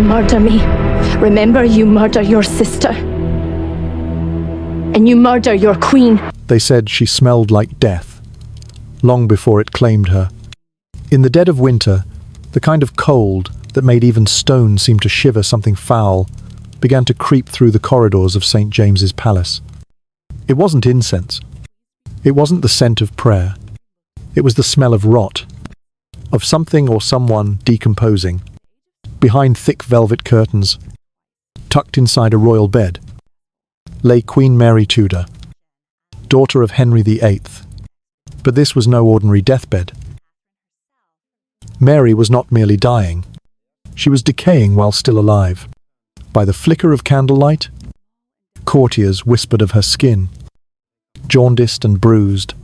Murder me. Remember, you murder your sister. And you murder your queen. They said she smelled like death, long before it claimed her. In the dead of winter, the kind of cold that made even stone seem to shiver something foul began to creep through the corridors of St. James's Palace. It wasn't incense. It wasn't the scent of prayer. It was the smell of rot, of something or someone decomposing. Behind thick velvet curtains, tucked inside a royal bed, lay Queen Mary Tudor, daughter of Henry VIII. But this was no ordinary deathbed. Mary was not merely dying. She was decaying while still alive. By the flicker of candlelight, courtiers whispered of her skin, jaundiced and bruised,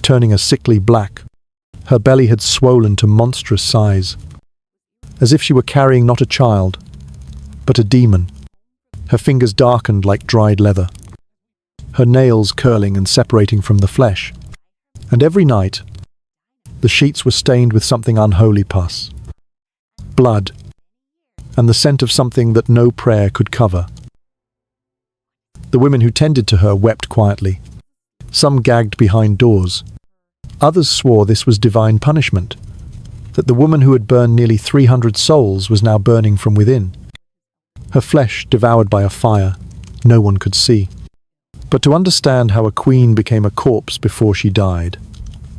turning a sickly black. Her belly had swollen to monstrous size, as if she were carrying not a child, but a demon. Her fingers darkened like dried leather, her nails curling and separating from the flesh. And every night, the sheets were stained with something unholy pus, blood, and the scent of something that no prayer could cover. The women who tended to her wept quietly. Some gagged behind doors. Others swore this was divine punishment, that the woman who had burned nearly 300 souls was now burning from within, her flesh devoured by a fire no one could see. But to understand how a queen became a corpse before she died,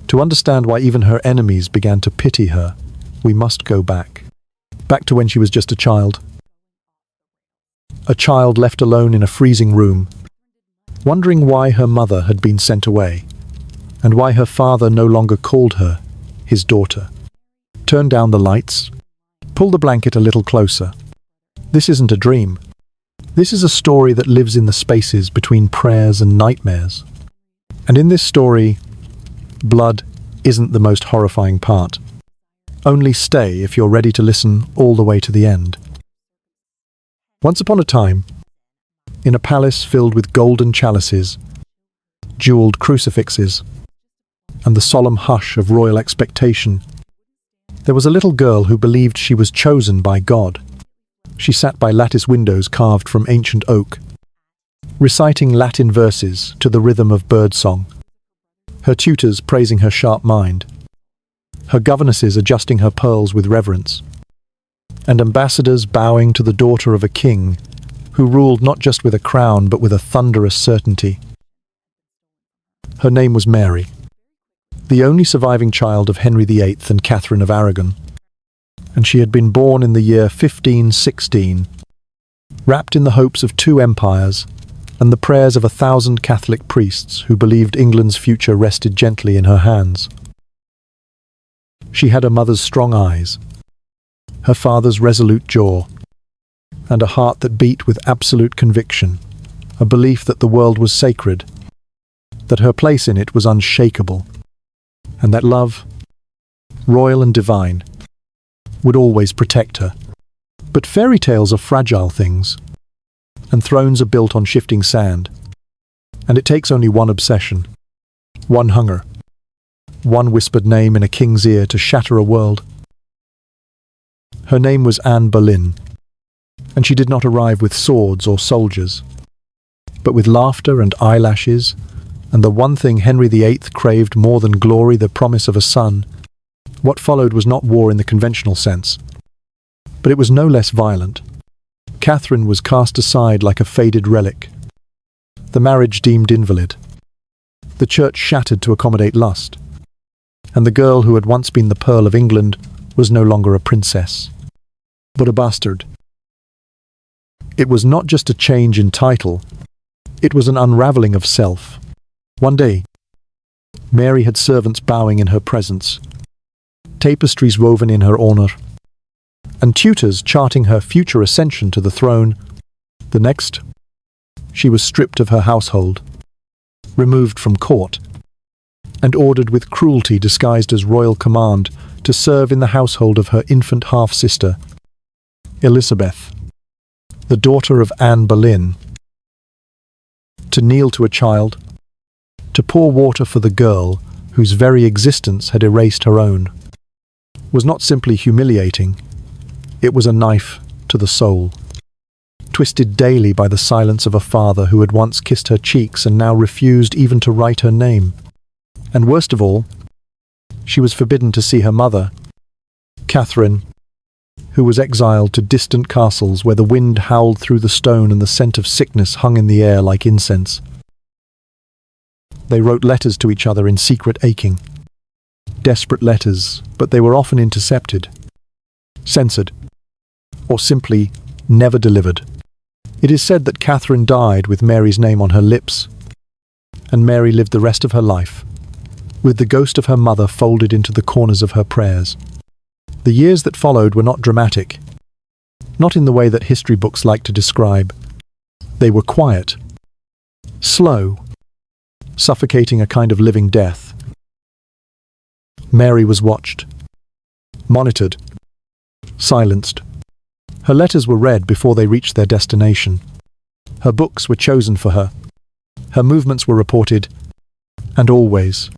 to understand why even her enemies began to pity her, we must go back. Back to when she was just a child. A child left alone in a freezing room, wondering why her mother had been sent away, and why her father no longer called her his daughter. Turn down the lights. Pull the blanket a little closer. This isn't a dream. This is a story that lives in the spaces between prayers and nightmares. And in this story, blood isn't the most horrifying part. Only stay if you're ready to listen all the way to the end. Once upon a time, in a palace filled with golden chalices, jeweled crucifixes, and the solemn hush of royal expectation, there was a little girl who believed she was chosen by God. She sat by lattice windows carved from ancient oak, reciting Latin verses to the rhythm of birdsong, her tutors praising her sharp mind, her governesses adjusting her pearls with reverence, and ambassadors bowing to the daughter of a king who ruled not just with a crown but with a thunderous certainty. Her name was Mary, the only surviving child of Henry VIII and Catherine of Aragon, and she had been born in the year 1516, wrapped in the hopes of 2 empires and the prayers of 1,000 Catholic priests who believed England's future rested gently in her hands. She had a mother's strong eyes, her father's resolute jaw, and a heart that beat with absolute conviction, a belief that the world was sacred, that her place in it was unshakable, and that love, royal and divine, would always protect her. But fairy tales are fragile things, and thrones are built on shifting sand, and it takes only one obsession, one hunger, one whispered name in a king's ear to shatter a world. Her name was Anne Boleyn, and she did not arrive with swords or soldiers, but with laughter and eyelashes, and the one thing Henry VIII craved more than glory, the promise of a son. What followed was not war in the conventional sense, but it was no less violent. Catherine was cast aside like a faded relic, the marriage deemed invalid, the church shattered to accommodate lust, and the girl who had once been the pearl of England was no longer a princess, but a bastard. It was not just a change in title, it was an unravelling of self. One day, Mary had servants bowing in her presence, tapestries woven in her honour, and tutors charting her future ascension to the throne. The next, she was stripped of her household, removed from court, and ordered with cruelty disguised as royal command to serve in the household of her infant half-sister, Elizabeth, the daughter of Anne Boleyn. To kneel to a child, to pour water for the girl whose very existence had erased her own, was not simply humiliating, it was a knife to the soul, twisted daily by the silence of a father who had once kissed her cheeks and now refused even to write her name. And worst of all, she was forbidden to see her mother, Catherine, who was exiled to distant castles where the wind howled through the stone and the scent of sickness hung in the air like incense. They wrote letters to each other in secret aching. Desperate letters, but they were often intercepted, censored, or simply never delivered. It is said that Catherine died with Mary's name on her lips, and Mary lived the rest of her life, with the ghost of her mother folded into the corners of her prayers. The years that followed were not dramatic, not in the way that history books like to describe. They were quiet, slow, suffocating a kind of living death. Mary was watched, monitored, silenced. Her letters were read before they reached their destination. Her books were chosen for her. Her movements were reported. And always,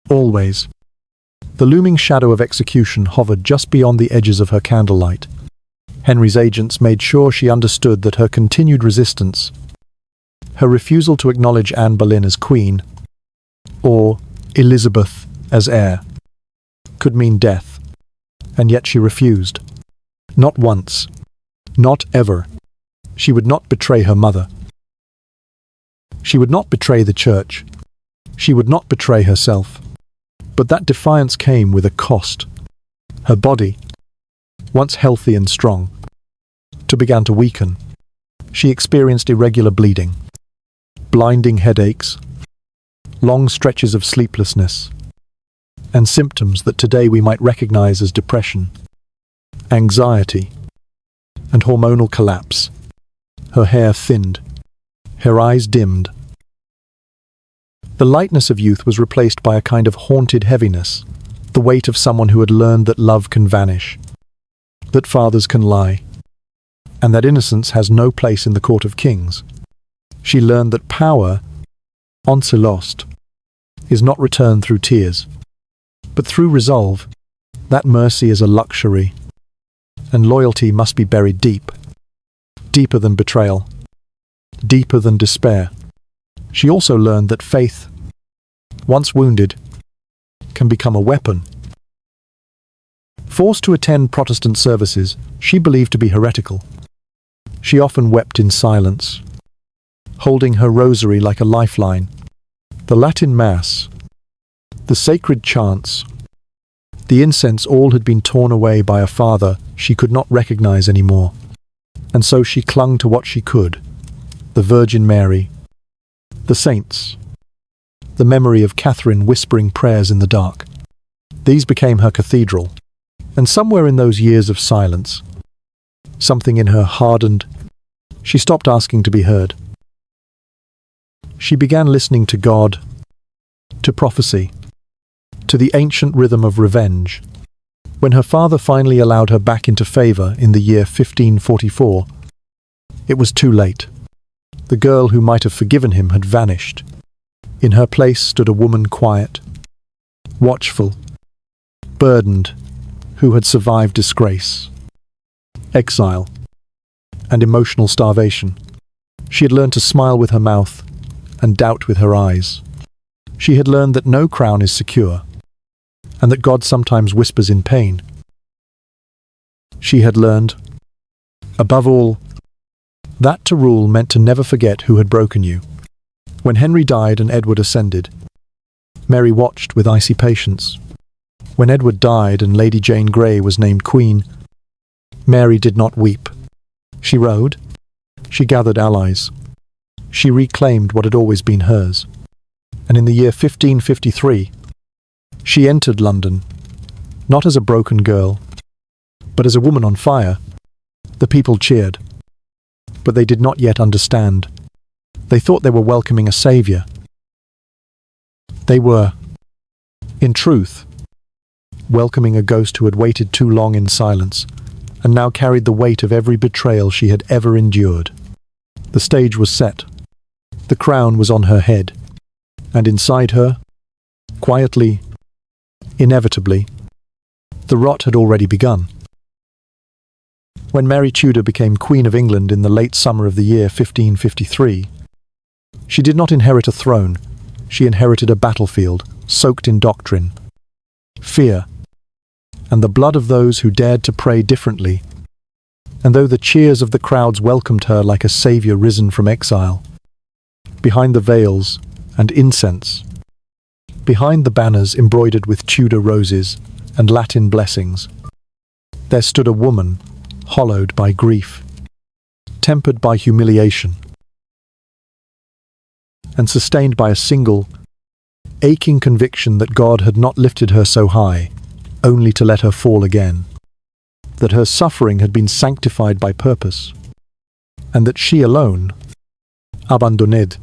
the looming shadow of execution hovered just beyond the edges of her candlelight. Henry's agents made sure she understood that her continued resistance, her refusal to acknowledge Anne Boleyn as queen, or Elizabeth as heir, could mean death. And yet she refused. Not once. Not ever. She would not betray her mother. She would not betray the church. She would not betray herself. But that defiance came with a cost. Her body, once healthy and strong, began to weaken. She experienced irregular bleeding, blinding headaches, long stretches of sleeplessness, and symptoms that today we might recognize as depression, anxiety, and hormonal collapse. Her hair thinned, her eyes dimmed. The lightness of youth was replaced by a kind of haunted heaviness, the weight of someone who had learned that love can vanish, that fathers can lie, and that innocence has no place in the court of kings. She learned that power, once lost, is not returned through tears, but through resolve, that mercy is a luxury, and loyalty must be buried deep, deeper than betrayal, deeper than despair. She also learned that faith, once wounded, can become a weapon. Forced to attend Protestant services she believed to be heretical, she often wept in silence, holding her rosary like a lifeline. The Latin Mass, the sacred chants, the incense, all had been torn away by a father she could not recognize anymore. And so she clung to what she could: the Virgin Mary, the saints, the memory of Catherine whispering prayers in the dark. These became her cathedral, and somewhere in those years of silence, something in her hardened. She stopped asking to be heard. She began listening to God, to prophecy, to the ancient rhythm of revenge. When her father finally allowed her back into favor in the year 1544, it was too late. The girl who might have forgiven him had vanished. In her place stood a woman quiet, watchful, burdened, who had survived disgrace, exile, and emotional starvation. She had learned to smile with her mouth and doubt with her eyes. She had learned that no crown is secure, and that God sometimes whispers in pain. She had learned, above all, that to rule meant to never forget who had broken you. When Henry died and Edward ascended, Mary watched with icy patience. When Edward died and Lady Jane Grey was named Queen, Mary did not weep. She rode, she gathered allies, she reclaimed what had always been hers. And in the year 1553, she entered London, not as a broken girl, but as a woman on fire. The people cheered, but they did not yet understand. They thought they were welcoming a savior. They were, in truth, welcoming a ghost who had waited too long in silence, and now carried the weight of every betrayal she had ever endured. The stage was set. The crown was on her head, and inside her, quietly, inevitably, the rot had already begun. When Mary Tudor became Queen of England in the late summer of the year 1553, she did not inherit a throne, she inherited a battlefield soaked in doctrine, fear, and the blood of those who dared to pray differently. And though the cheers of the crowds welcomed her like a saviour risen from exile, behind the veils and incense, behind the banners embroidered with Tudor roses and Latin blessings, there stood a woman hollowed by grief, tempered by humiliation, and sustained by a single, aching conviction that God had not lifted her so high, only to let her fall again, that her suffering had been sanctified by purpose, and that she alone, abandonnée,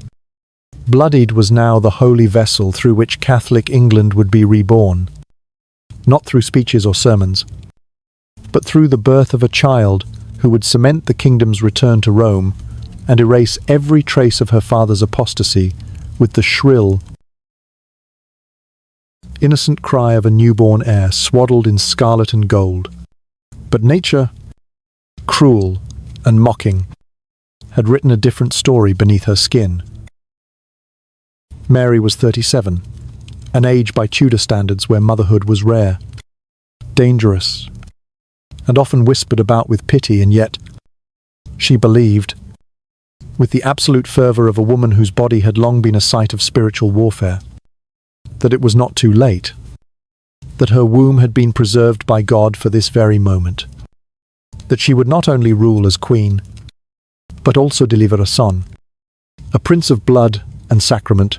bloodied, was now the holy vessel through which Catholic England would be reborn, not through speeches or sermons, but through the birth of a child who would cement the kingdom's return to Rome and erase every trace of her father's apostasy with the shrill, innocent cry of a newborn heir swaddled in scarlet and gold. But nature, cruel and mocking, had written a different story beneath her skin. Mary was 37, an age by Tudor standards where motherhood was rare, dangerous, and often whispered about with pity, and yet she believed, with the absolute fervour of a woman whose body had long been a site of spiritual warfare, that it was not too late, that her womb had been preserved by God for this very moment, that she would not only rule as queen, but also deliver a son, a prince of blood and sacrament,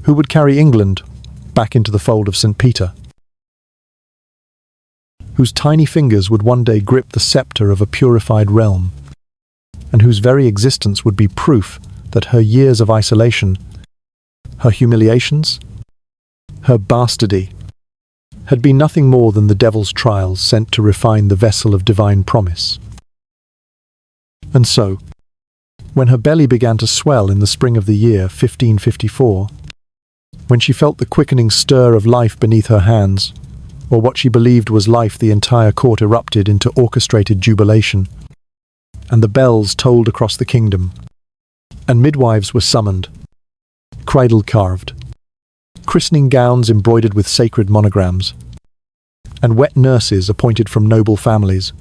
who would carry England back into the fold of St. Peter, whose tiny fingers would one day grip the sceptre of a purified realm, and whose very existence would be proof that her years of isolation, her humiliations, her bastardy, had been nothing more than the devil's trials sent to refine the vessel of divine promise. And so, when her belly began to swell in the spring of the year 1554, when she felt the quickening stir of life beneath her hands, or what she believed was life, the entire court erupted into orchestrated jubilation, and the bells tolled across the kingdom, and midwives were summoned, cradle carved, christening gowns embroidered with sacred monograms, and wet nurses appointed from noble families,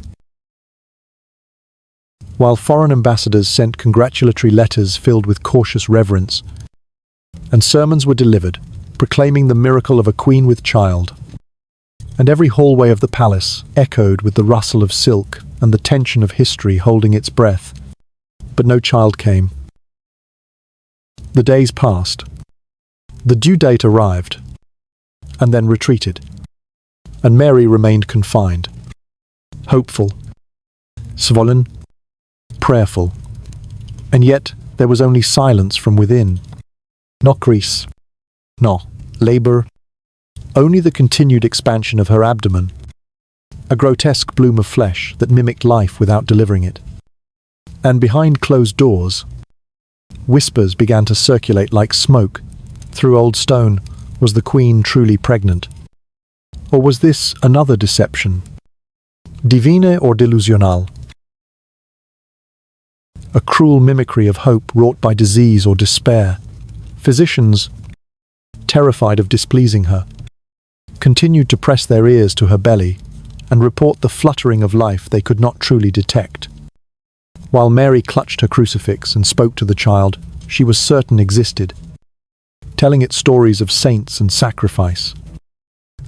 while foreign ambassadors sent congratulatory letters filled with cautious reverence, and sermons were delivered, proclaiming the miracle of a queen with child. And every hallway of the palace echoed with the rustle of silk and the tension of history holding its breath. But no child came. The days passed. The due date arrived, and then retreated, and Mary remained confined, hopeful, swollen, prayerful, and yet there was only silence from within. No crease, no labour, only the continued expansion of her abdomen, a grotesque bloom of flesh that mimicked life without delivering it. And behind closed doors, whispers began to circulate like smoke. Through old stone, was the queen truly pregnant? Or was this another deception? Divine or delusional? A cruel mimicry of hope wrought by disease or despair. Physicians, terrified of displeasing her, continued to press their ears to her belly and report the fluttering of life they could not truly detect. While Mary clutched her crucifix and spoke to the child she was certain existed, telling it stories of saints and sacrifice,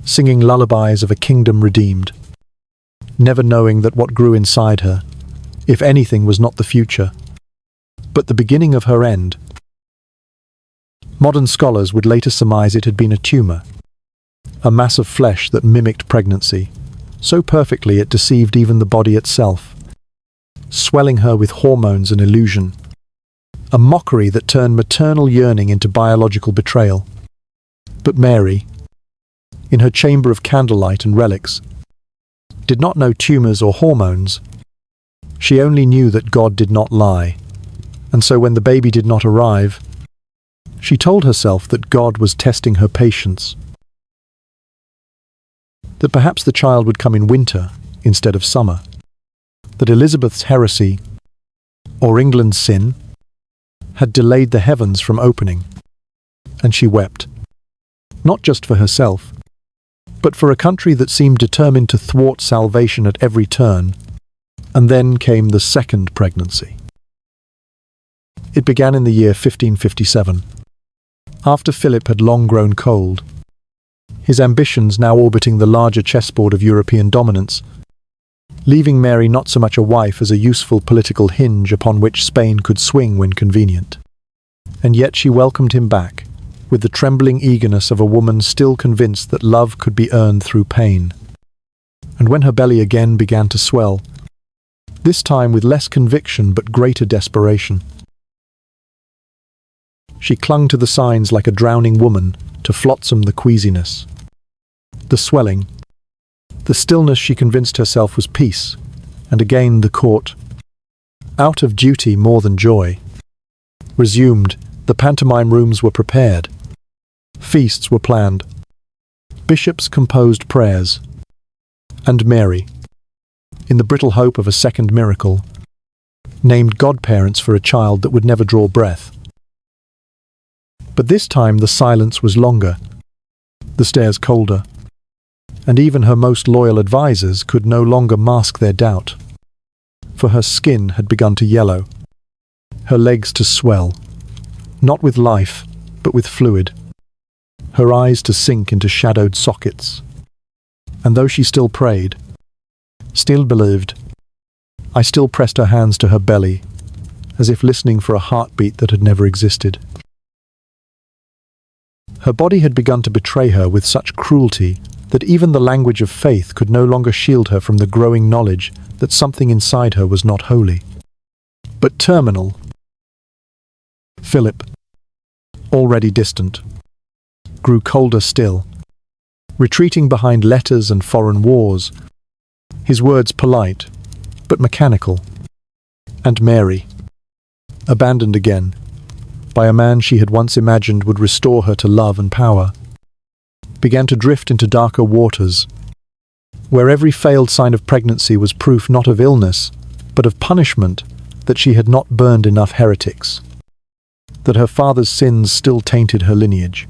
singing lullabies of a kingdom redeemed, never knowing that what grew inside her, if anything, was not the future, but the beginning of her end. Modern scholars would later surmise it had been a tumour, a mass of flesh that mimicked pregnancy, so perfectly it deceived even the body itself, swelling her with hormones and illusion, a mockery that turned maternal yearning into biological betrayal. But Mary, in her chamber of candlelight and relics, did not know tumours or hormones. She only knew that God did not lie, and so when the baby did not arrive, she told herself that God was testing her patience, that perhaps the child would come in winter instead of summer, that Elizabeth's heresy, or England's sin, had delayed the heavens from opening, and she wept, not just for herself, but for a country that seemed determined to thwart salvation at every turn. And then came the second pregnancy. It began in the year 1557, after Philip had long grown cold, his ambitions now orbiting the larger chessboard of European dominance, leaving Mary not so much a wife as a useful political hinge upon which Spain could swing when convenient. And yet she welcomed him back, with the trembling eagerness of a woman still convinced that love could be earned through pain. And when her belly again began to swell, this time with less conviction but greater desperation, she clung to the signs like a drowning woman to flotsam the queasiness. The swelling, the stillness she convinced herself was peace, and again the court, out of duty more than joy, resumed. The pantomime rooms were prepared, feasts were planned, bishops composed prayers, and Mary, in the brittle hope of a second miracle, named godparents for a child that would never draw breath. But this time the silence was longer, the stares colder, and even her most loyal advisers could no longer mask their doubt, for her skin had begun to yellow, her legs to swell, not with life, but with fluid, her eyes to sink into shadowed sockets. And though she still prayed, still believed, I still pressed her hands to her belly, as if listening for a heartbeat that had never existed. Her body had begun to betray her with such cruelty that even the language of faith could no longer shield her from the growing knowledge that something inside her was not holy, but terminal. Philip, already distant, grew colder still, retreating behind letters and foreign wars, his words polite, but mechanical. And Mary, abandoned again, by a man she had once imagined would restore her to love and power, began to drift into darker waters, where every failed sign of pregnancy was proof not of illness, but of punishment that she had not burned enough heretics, that her father's sins still tainted her lineage,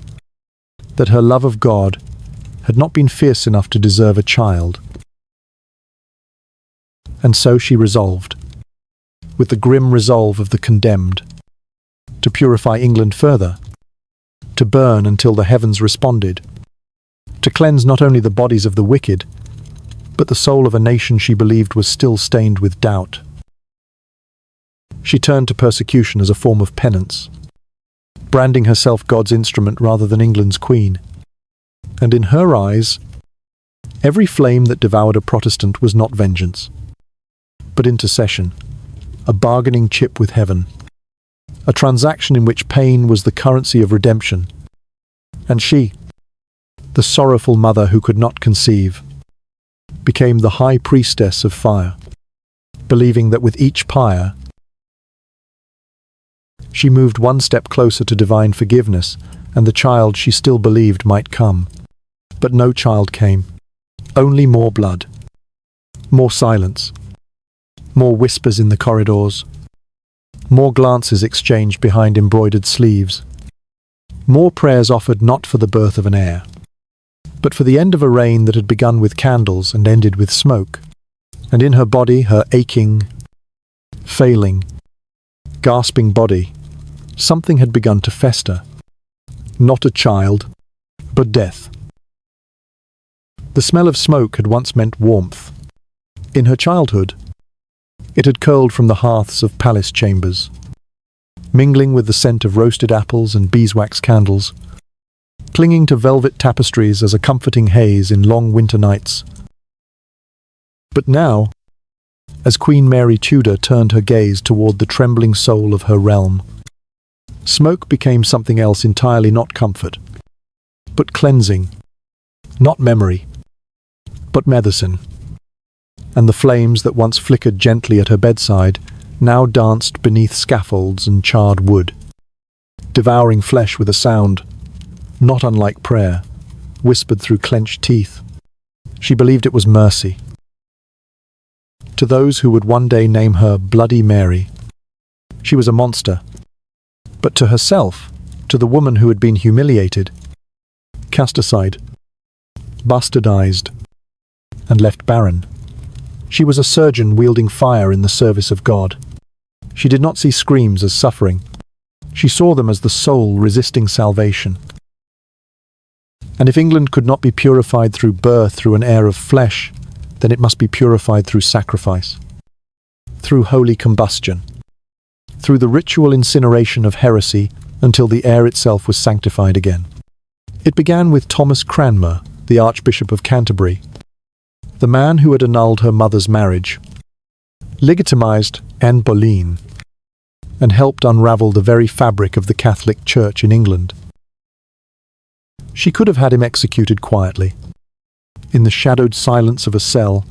that her love of God had not been fierce enough to deserve a child. And so she resolved, with the grim resolve of the condemned, to purify England further, to burn until the heavens responded, to cleanse not only the bodies of the wicked, but the soul of a nation she believed was still stained with doubt. She turned to persecution as a form of penance, branding herself God's instrument rather than England's queen. And in her eyes, every flame that devoured a Protestant was not vengeance, but intercession, a bargaining chip with heaven, a transaction in which pain was the currency of redemption. And she, the sorrowful mother who could not conceive, became the high priestess of fire, believing that with each pyre she moved one step closer to divine forgiveness, and the child she still believed might come. But no child came, only more blood, more silence, more whispers in the corridors, more glances exchanged behind embroidered sleeves, more prayers offered not for the birth of an heir, but for the end of a reign that had begun with candles and ended with smoke. And in her body, her aching, failing, gasping body, something had begun to fester. Not a child, but death. The smell of smoke had once meant warmth. In her childhood, it had curled from the hearths of palace chambers, mingling with the scent of roasted apples and beeswax candles, clinging to velvet tapestries as a comforting haze in long winter nights. But now, as Queen Mary Tudor turned her gaze toward the trembling soul of her realm, smoke became something else entirely, not comfort, but cleansing, not memory, but medicine. And the flames that once flickered gently at her bedside now danced beneath scaffolds and charred wood, devouring flesh with a sound not unlike prayer, whispered through clenched teeth. She believed it was mercy. to those who would one day name her Bloody Mary. She was a monster. But to herself, to the woman who had been humiliated, cast aside, bastardized, and left barren, she was a surgeon wielding fire in the service of God. She did not see screams as suffering. She saw them as the soul resisting salvation. And if England could not be purified through birth through an heir of flesh, then it must be purified through sacrifice, through holy combustion, through the ritual incineration of heresy until the air itself was sanctified again. It began with Thomas Cranmer, the Archbishop of Canterbury, the man who had annulled her mother's marriage, legitimized Anne Boleyn, and helped unravel the very fabric of the Catholic Church in England. She could have had him executed quietly, in the shadowed silence of a cell,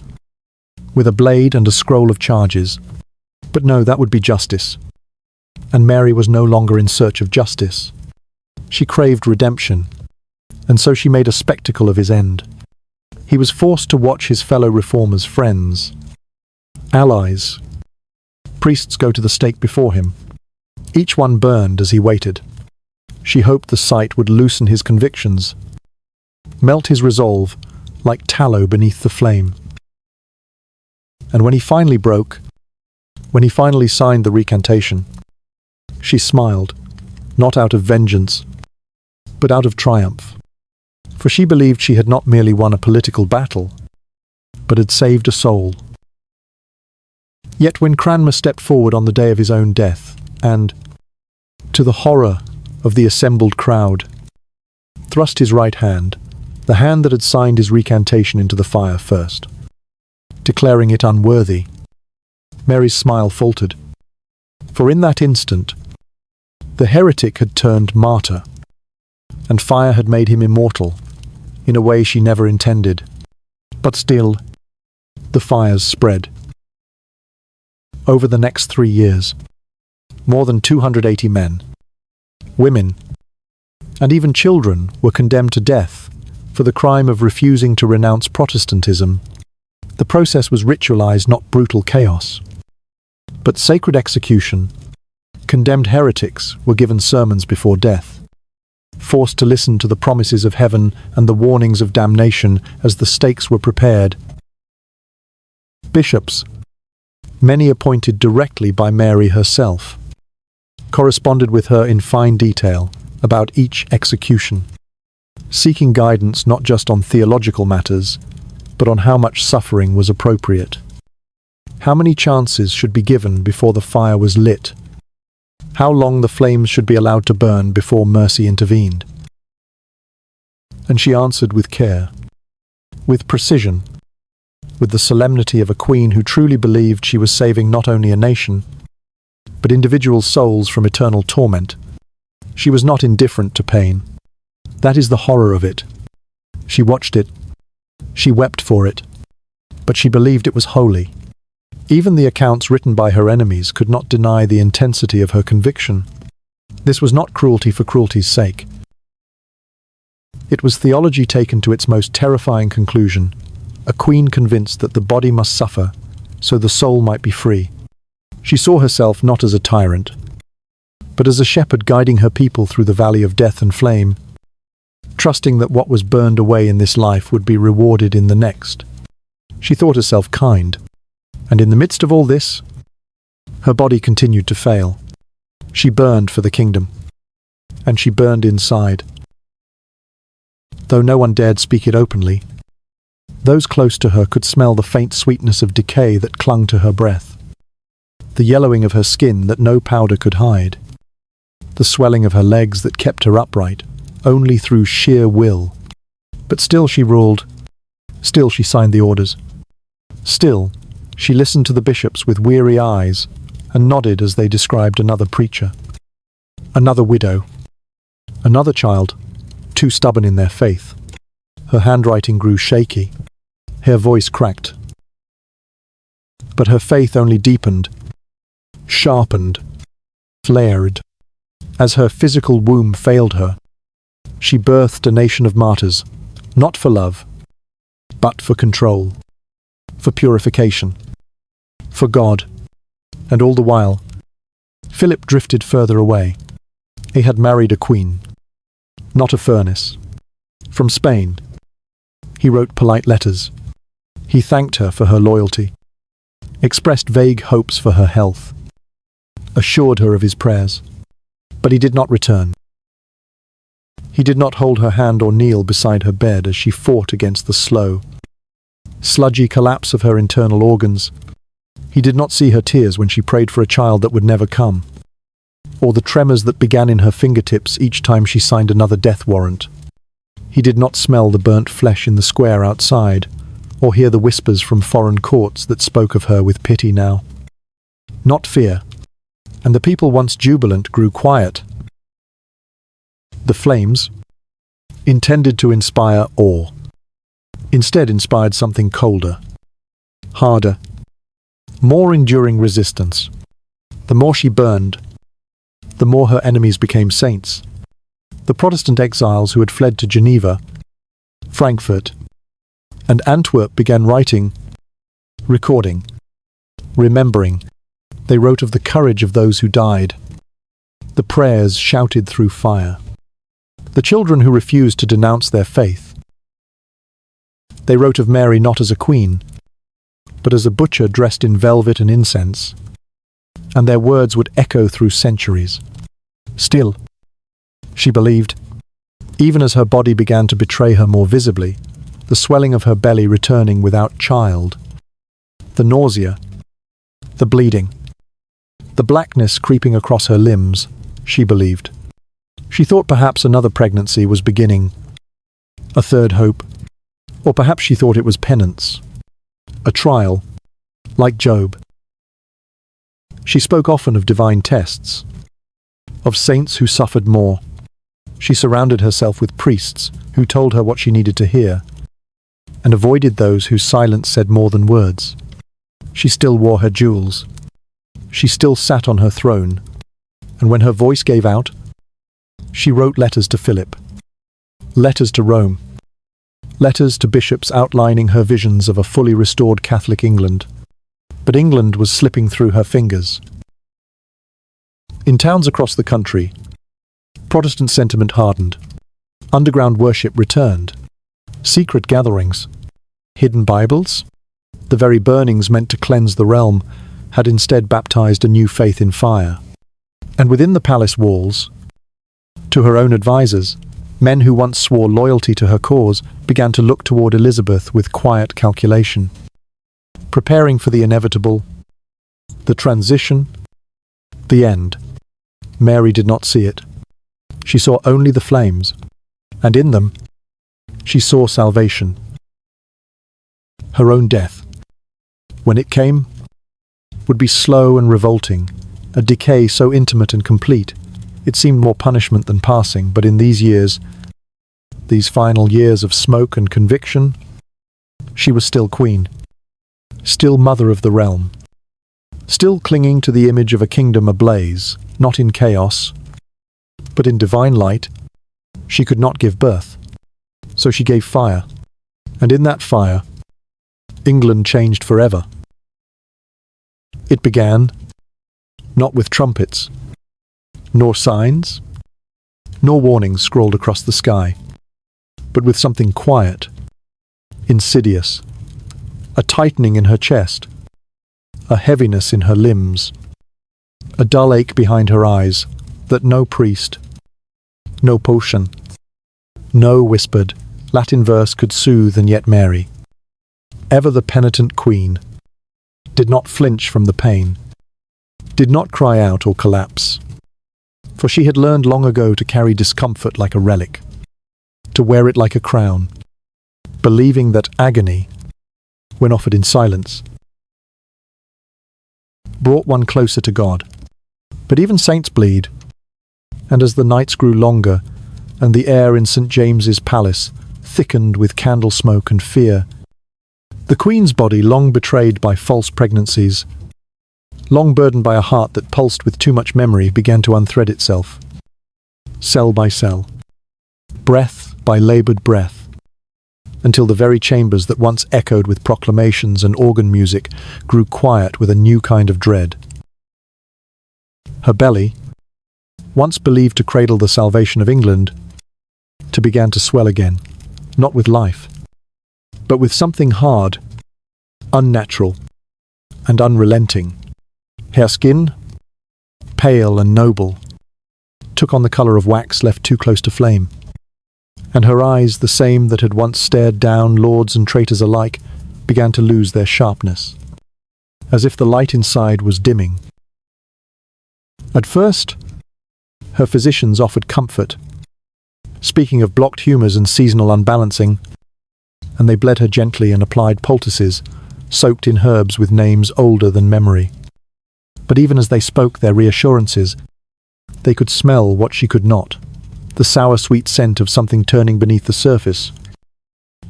with a blade and a scroll of charges. But no, that would be justice. And Mary was no longer in search of justice. She craved redemption, and so she made a spectacle of his end. He was forced to watch his fellow reformers' friends, allies, priests go to the stake before him. Each one burned as he waited. She hoped the sight would loosen his convictions, melt his resolve like tallow beneath the flame. And when he finally broke, when he finally signed the recantation, she smiled, not out of vengeance, but out of triumph. For she believed she had not merely won a political battle, but had saved a soul. Yet when Cranmer stepped forward on the day of his own death, and, to the horror of the assembled crowd, thrust his right hand, the hand that had signed his recantation, into the fire first, declaring it unworthy, Mary's smile faltered. For in that instant, the heretic had turned martyr, and fire had made him immortal, in a way she never intended. But still, the fires spread. Over the next 3 years, more than 280 men, women, and even children were condemned to death for the crime of refusing to renounce Protestantism. The process was ritualized, not brutal chaos, but sacred execution. Condemned heretics were given sermons before death, forced to listen to the promises of heaven and the warnings of damnation as the stakes were prepared. Bishops, many appointed directly by Mary herself, corresponded with her in fine detail about each execution, seeking guidance not just on theological matters, but on how much suffering was appropriate. How many chances should be given before the fire was lit? How long the flames should be allowed to burn before mercy intervened? And she answered with care, with precision, with the solemnity of a queen who truly believed she was saving not only a nation, but individual souls from eternal torment. She was not indifferent to pain. That is the horror of it. She watched it. She wept for it. But she believed it was holy. Even the accounts written by her enemies could not deny the intensity of her conviction. This was not cruelty for cruelty's sake. It was theology taken to its most terrifying conclusion, a queen convinced that the body must suffer so the soul might be free. She saw herself not as a tyrant, but as a shepherd guiding her people through the valley of death and flame, trusting that what was burned away in this life would be rewarded in the next. She thought herself kind, and in the midst of all this, her body continued to fail. She burned for the kingdom, and she burned inside. Though no one dared speak it openly, those close to her could smell the faint sweetness of decay that clung to her breath, the yellowing of her skin that no powder could hide, the swelling of her legs that kept her upright only through sheer will. But still she ruled, still she signed the orders, still she listened to the bishops with weary eyes and nodded as they described another preacher, another widow, another child, too stubborn in their faith. Her handwriting grew shaky, her voice cracked. But her faith only deepened, sharpened, flared. As her physical womb failed her, she birthed a nation of martyrs, not for love, but for control, for purification. for God. And all the while, Philip drifted further away. He had married a queen, not a furnace. From Spain, he wrote polite letters. He thanked her for her loyalty, expressed vague hopes for her health, assured her of his prayers. But he did not return. He did not hold her hand or kneel beside her bed as she fought against the slow, sludgy collapse of her internal organs. He did not see her tears when she prayed for a child that would never come, or the tremors that began in her fingertips each time she signed another death warrant. He did not smell the burnt flesh in the square outside, or hear the whispers from foreign courts that spoke of her with pity now. Not fear, and the people once jubilant grew quiet. The flames, intended to inspire awe, instead inspired something colder, harder, more enduring resistance. The more she burned, the more her enemies became saints. The Protestant exiles who had fled to Geneva, Frankfurt, and Antwerp began writing, recording, remembering. They wrote of the courage of those who died, the prayers shouted through fire, the children who refused to denounce their faith. They wrote of Mary not as a queen, but as a butcher dressed in velvet and incense, and their words would echo through centuries. Still, she believed, even as her body began to betray her more visibly, the swelling of her belly returning without child, the nausea, the bleeding, the blackness creeping across her limbs, she believed. She thought perhaps another pregnancy was beginning, a third hope, or perhaps she thought it was penance, a trial, like Job. She spoke often of divine tests, of saints who suffered more. She surrounded herself with priests who told her what she needed to hear, and avoided those whose silence said more than words. She still wore her jewels. She still sat on her throne, and when her voice gave out, she wrote letters to Philip, letters to Rome, letters to bishops outlining her visions of a fully restored Catholic England. But England was slipping through her fingers. In towns across the country, Protestant sentiment hardened. Underground worship returned. Secret gatherings, hidden Bibles, the very burnings meant to cleanse the realm, had instead baptized a new faith in fire. And within the palace walls, to her own advisers, men who once swore loyalty to her cause began to look toward Elizabeth with quiet calculation, preparing for the inevitable, the transition, the end. Mary did not see it. She saw only the flames, and in them, she saw salvation. Her own death, when it came, would be slow and revolting, a decay so intimate and complete, it seemed more punishment than passing. But in these years, these final years of smoke and conviction, she was still queen, still mother of the realm, still clinging to the image of a kingdom ablaze, not in chaos, but in divine light. She could not give birth, so she gave fire, and in that fire, England changed forever. It began, not with trumpets, nor signs, nor warnings scrawled across the sky, but with something quiet, insidious, a tightening in her chest, a heaviness in her limbs, a dull ache behind her eyes that no priest, no potion, no whispered Latin verse could soothe. And yet Mary, ever the penitent queen, did not flinch from the pain, did not cry out or collapse, for she had learned long ago to carry discomfort like a relic, to wear it like a crown, believing that agony, when offered in silence, brought one closer to God. But even saints bleed, and as the nights grew longer, and the air in St. James's Palace thickened with candle smoke and fear, the Queen's body, long betrayed by false pregnancies, long burdened by a heart that pulsed with too much memory, began to unthread itself, cell by cell, breath by laboured breath, until the very chambers that once echoed with proclamations and organ music grew quiet with a new kind of dread. Her belly, once believed to cradle the salvation of England, began to swell again, not with life, but with something hard, unnatural, and unrelenting. Her skin, pale and noble, took on the colour of wax left too close to flame, and her eyes, the same that had once stared down lords and traitors alike, began to lose their sharpness, as if the light inside was dimming. At first, her physicians offered comfort, speaking of blocked humours and seasonal unbalancing, and they bled her gently and applied poultices, soaked in herbs with names older than memory. But even as they spoke their reassurances, they could smell what she could not, the sour sweet scent of something turning beneath the surface,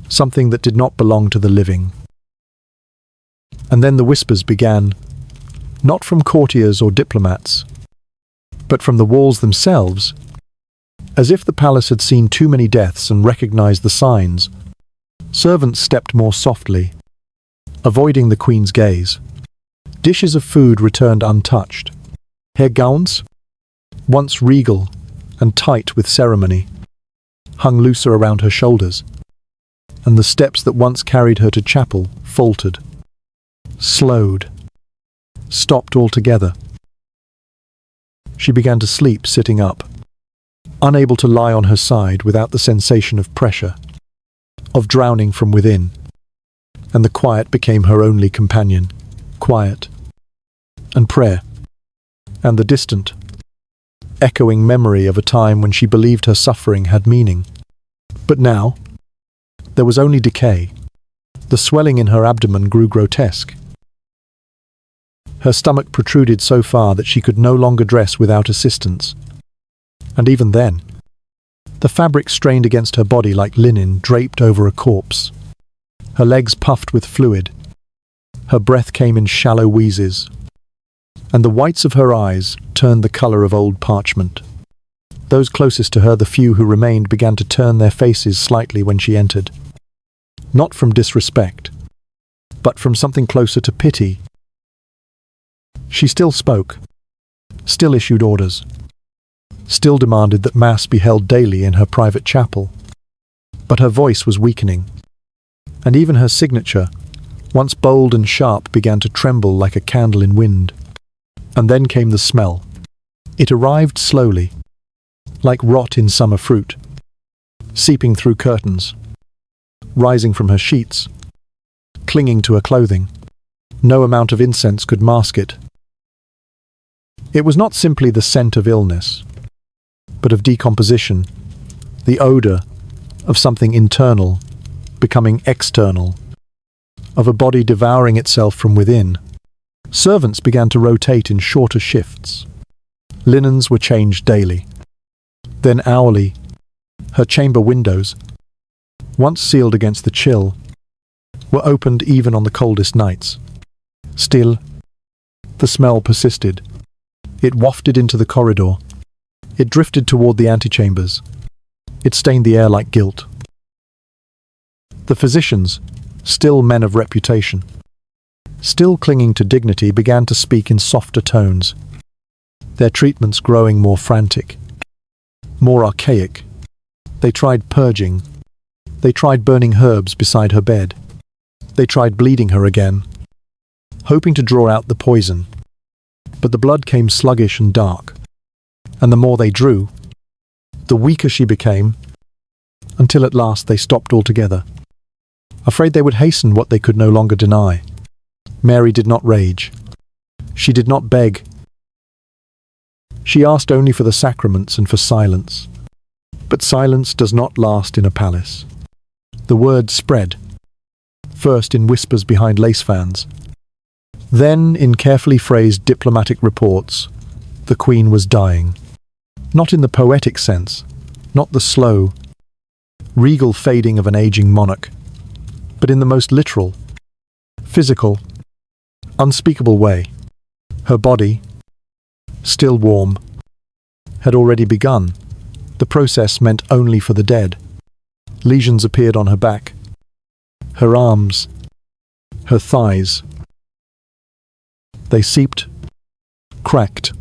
something that did not belong to the living. And then the whispers began, not from courtiers or diplomats, but from the walls themselves, as if the palace had seen too many deaths and recognized the signs. Servants stepped more softly, avoiding the queen's gaze. Dishes of food returned untouched. Her gowns, once regal and tight with ceremony, hung looser around her shoulders, and the steps that once carried her to chapel faltered, slowed, stopped altogether. She began to sleep sitting up, unable to lie on her side without the sensation of pressure, of drowning from within, and the quiet became her only companion, quiet, and prayer, and the distant, echoing memory of a time when she believed her suffering had meaning. But now, there was only decay. The swelling in her abdomen grew grotesque. Her stomach protruded so far that she could no longer dress without assistance. And even then, the fabric strained against her body like linen draped over a corpse. Her legs puffed with fluid. Her breath came in shallow wheezes, and the whites of her eyes turned the colour of old parchment. Those closest to her, the few who remained, began to turn their faces slightly when she entered. Not from disrespect, but from something closer to pity. She still spoke, still issued orders, still demanded that Mass be held daily in her private chapel. But her voice was weakening, and even her signature, once bold and sharp, began to tremble like a candle in wind. And then came the smell. It arrived slowly, like rot in summer fruit, seeping through curtains, rising from her sheets, clinging to her clothing. No amount of incense could mask it. It was not simply the scent of illness, but of decomposition, the odour of something internal becoming external, of a body devouring itself from within. Servants began to rotate in shorter shifts. Linens were changed daily. Then hourly, her chamber windows, once sealed against the chill, were opened even on the coldest nights. Still, the smell persisted. It wafted into the corridor. It drifted toward the antechambers. It stained the air like guilt. The physicians, still men of reputation, still clinging to dignity, began to speak in softer tones, their treatments growing more frantic, more archaic. They tried purging. They tried burning herbs beside her bed. They tried bleeding her again, hoping to draw out the poison. But the blood came sluggish and dark, and the more they drew, the weaker she became, until at last they stopped altogether, afraid they would hasten what they could no longer deny. Mary did not rage. She did not beg. She asked only for the sacraments and for silence. But silence does not last in a palace. The word spread, first in whispers behind lace fans, then in carefully phrased diplomatic reports. The Queen was dying. Not in the poetic sense, not the slow, regal fading of an aging monarch, but in the most literal, physical, unspeakable way. Her body, still warm, had already begun. The process meant only for the dead. Lesions appeared on her back, her arms, her thighs. They seeped, cracked,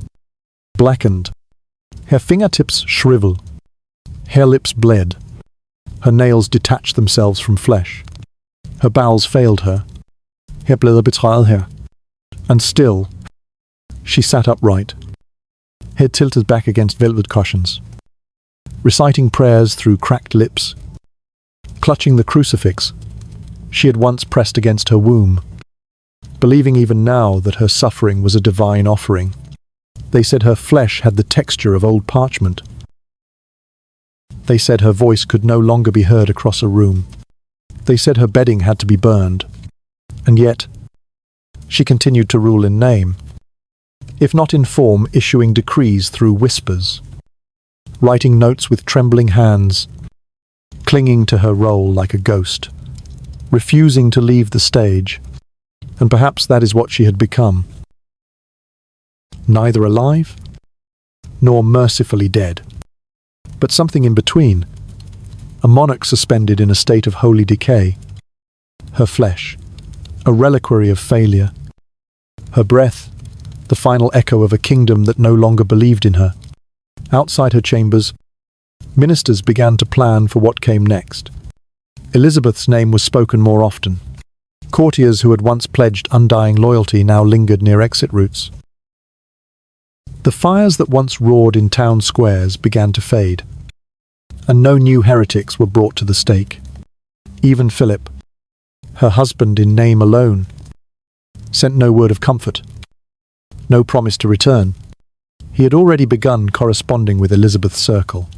blackened. Her fingertips shrivel. Her lips bled. Her nails detached themselves from flesh. Her bowels failed her. Her blødder betrayed her. And still, she sat upright, head tilted back against velvet cushions, reciting prayers through cracked lips, clutching the crucifix she had once pressed against her womb, believing even now that her suffering was a divine offering. They said her flesh had the texture of old parchment. They said her voice could no longer be heard across a room. They said her bedding had to be burned. And yet, she continued to rule in name, if not in form, issuing decrees through whispers, writing notes with trembling hands, clinging to her role like a ghost, refusing to leave the stage. And perhaps that is what she had become. Neither alive, nor mercifully dead, but something in between, a monarch suspended in a state of holy decay. Her flesh, a reliquary of failure. Her breath, the final echo of a kingdom that no longer believed in her. Outside her chambers, ministers began to plan for what came next. Elizabeth's name was spoken more often. Courtiers who had once pledged undying loyalty now lingered near exit routes. The fires that once roared in town squares began to fade, and no new heretics were brought to the stake. Even Philip, her husband in name alone, sent no word of comfort, no promise to return. He had already begun corresponding with Elizabeth's circle,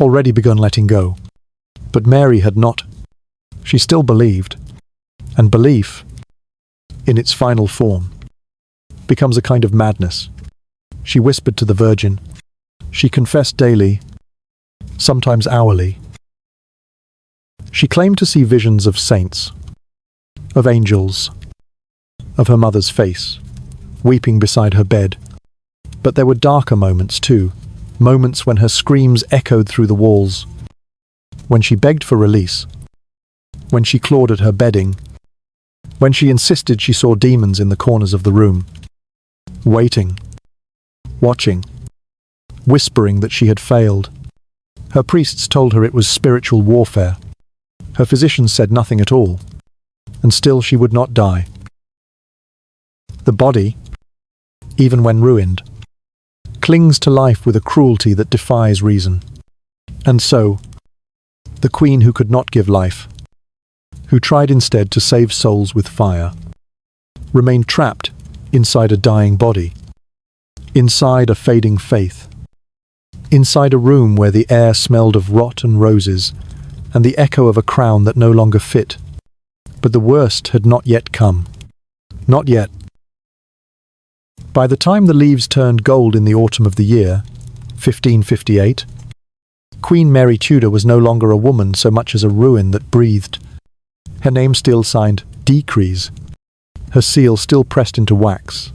already begun letting go. But Mary had not. She still believed, and belief, in its final form, becomes a kind of madness. She whispered to the Virgin. She confessed daily, sometimes hourly. She claimed to see visions of saints, of angels, of her mother's face, weeping beside her bed. But there were darker moments too, moments when her screams echoed through the walls, when she begged for release, when she clawed at her bedding, when she insisted she saw demons in the corners of the room, waiting, watching, whispering that she had failed. Her priests told her it was spiritual warfare. Her physicians said nothing at all, and still she would not die. The body, even when ruined, clings to life with a cruelty that defies reason. And so, the queen who could not give life, who tried instead to save souls with fire, remained trapped inside a dying body, inside a fading faith, inside a room where the air smelled of rot and roses, and the echo of a crown that no longer fit. But the worst had not yet come. Not yet. By the time the leaves turned gold in the autumn of the year, 1558, Queen Mary Tudor was no longer a woman so much as a ruin that breathed. Her name still signed Decrees, her seal still pressed into wax.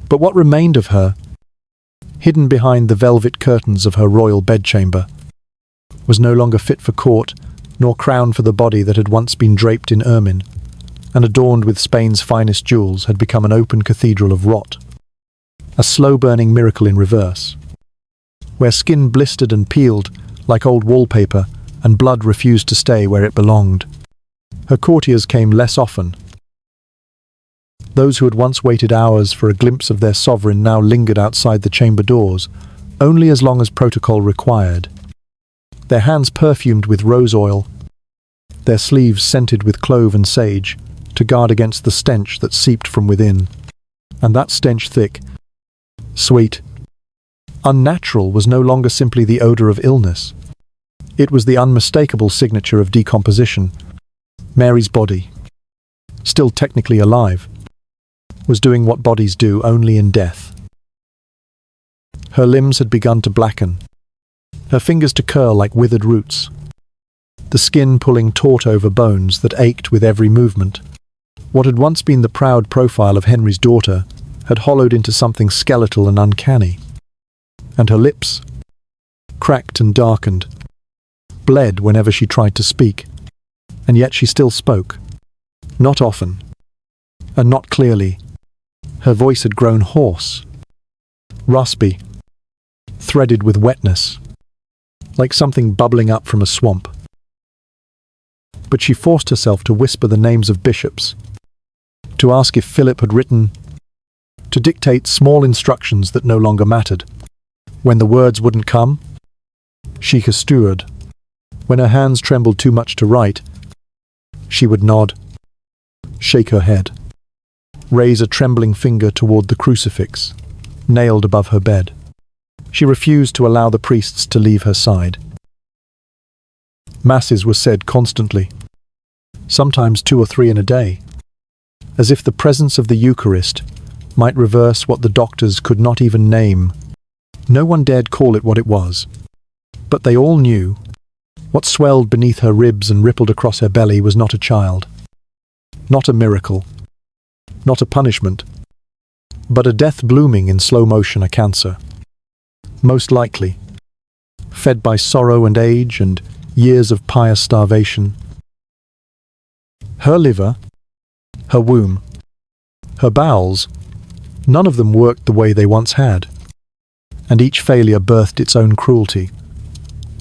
But what remained of her, hidden behind the velvet curtains of her royal bedchamber, was no longer fit for court, nor crown for the body that had once been draped in ermine, and adorned with Spain's finest jewels had become an open cathedral of rot, a slow-burning miracle in reverse, where skin blistered and peeled like old wallpaper and blood refused to stay where it belonged. Her courtiers came less often. Those who had once waited hours for a glimpse of their sovereign now lingered outside the chamber doors, only as long as protocol required. Their hands perfumed with rose oil, their sleeves scented with clove and sage, to guard against the stench that seeped from within. And that stench thick, sweet, unnatural was no longer simply the odor of illness. It was the unmistakable signature of decomposition. Mary's body, still technically alive, was doing what bodies do only in death. Her limbs had begun to blacken, her fingers to curl like withered roots, the skin pulling taut over bones that ached with every movement. What had once been the proud profile of Henry's daughter had hollowed into something skeletal and uncanny, and her lips, cracked and darkened, bled whenever she tried to speak. And yet she still spoke. Not often, and not clearly. Her voice had grown hoarse, raspy, threaded with wetness, like something bubbling up from a swamp. But she forced herself to whisper the names of bishops, to ask if Philip had written, to dictate small instructions that no longer mattered. When the words wouldn't come, she steward. When her hands trembled too much to write, she would nod, shake her head, raise a trembling finger toward the crucifix, nailed above her bed. She refused to allow the priests to leave her side. Masses were said constantly, sometimes 2 or 3 in a day, as if the presence of the Eucharist might reverse what the doctors could not even name. No one dared call it what it was, but they all knew what swelled beneath her ribs and rippled across her belly was not a child, not a miracle, not a punishment, but a death blooming in slow motion, a cancer. Most likely, fed by sorrow and age and years of pious starvation. Her liver, her womb, her bowels, none of them worked the way they once had, and each failure birthed its own cruelty.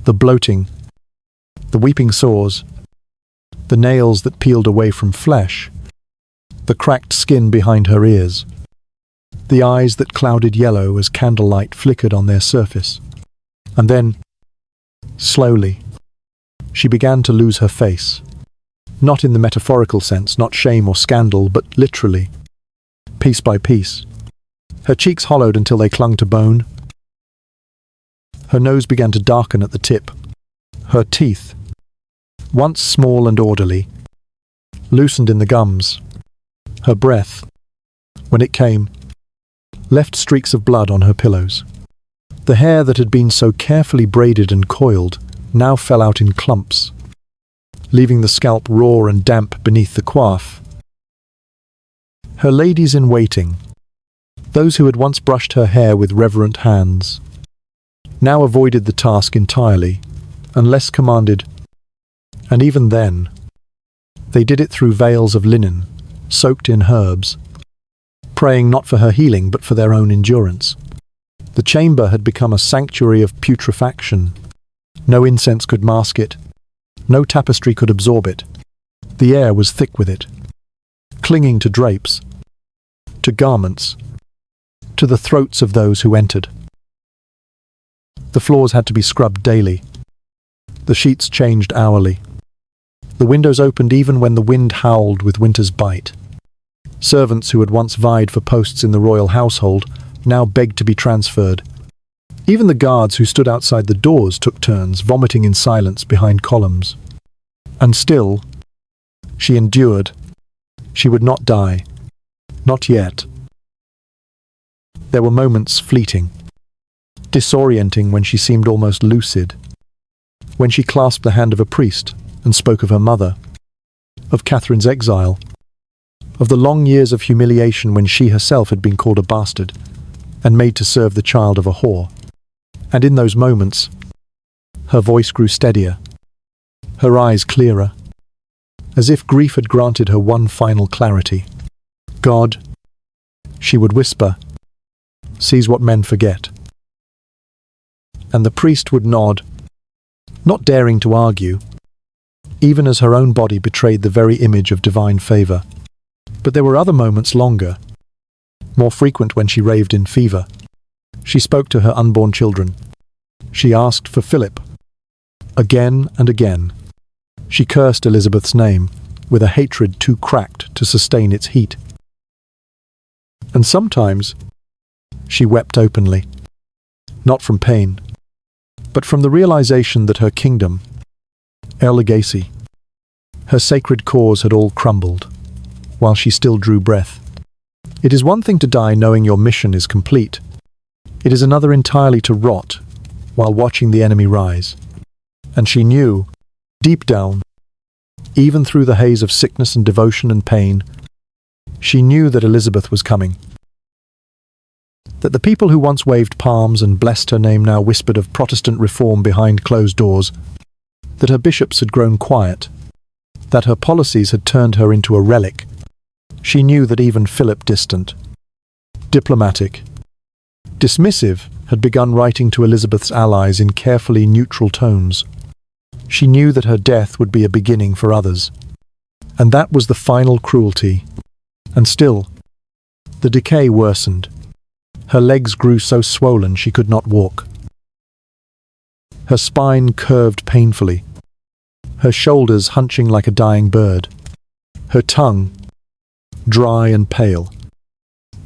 The bloating, the weeping sores, the nails that peeled away from flesh, the cracked skin behind her ears, the eyes that clouded yellow as candlelight flickered on their surface. And then, slowly, she began to lose her face. Not in the metaphorical sense, not shame or scandal, but literally, piece by piece. Her cheeks hollowed until they clung to bone. Her nose began to darken at the tip. Her teeth, once small and orderly, loosened in the gums. Her breath, when it came, left streaks of blood on her pillows. The hair that had been so carefully braided and coiled now fell out in clumps, leaving the scalp raw and damp beneath the coif. Her ladies in waiting, those who had once brushed her hair with reverent hands, now avoided the task entirely, unless commanded, and even then, they did it through veils of linen, soaked in herbs, praying not for her healing but for their own endurance. The chamber had become a sanctuary of putrefaction. No incense could mask it, no tapestry could absorb it. The air was thick with it, clinging to drapes, to garments, to the throats of those who entered. The floors had to be scrubbed daily. The sheets changed hourly. The windows opened even when the wind howled with winter's bite. Servants who had once vied for posts in the royal household now begged to be transferred. Even the guards who stood outside the doors took turns, vomiting in silence behind columns. And still, she endured. She would not die. Not yet. There were moments fleeting, disorienting when she seemed almost lucid, when she clasped the hand of a priest and spoke of her mother, of Catherine's exile, of the long years of humiliation when she herself had been called a bastard and made to serve the child of a whore. And in those moments, her voice grew steadier, her eyes clearer, as if grief had granted her one final clarity. God, she would whisper, sees what men forget. And the priest would nod, not daring to argue, even as her own body betrayed the very image of divine favour. But there were other moments longer, more frequent when she raved in fever. She spoke to her unborn children. She asked for Philip. Again and again, she cursed Elizabeth's name with a hatred too cracked to sustain its heat. And sometimes she wept openly, not from pain, but from the realization that her kingdom, her legacy, her sacred cause had all crumbled, while she still drew breath. It is one thing to die knowing your mission is complete. It is another entirely to rot while watching the enemy rise. And she knew, deep down, even through the haze of sickness and devotion and pain, she knew that Elizabeth was coming. That the people who once waved palms and blessed her name now whispered of Protestant reform behind closed doors. That her bishops had grown quiet, that her policies had turned her into a relic. She knew that even Philip, distant, diplomatic, dismissive, had begun writing to Elizabeth's allies in carefully neutral tones. She knew that her death would be a beginning for others. And that was the final cruelty. And still, the decay worsened. Her legs grew so swollen she could not walk. Her spine curved painfully, her shoulders hunching like a dying bird. Her tongue, dry and pale,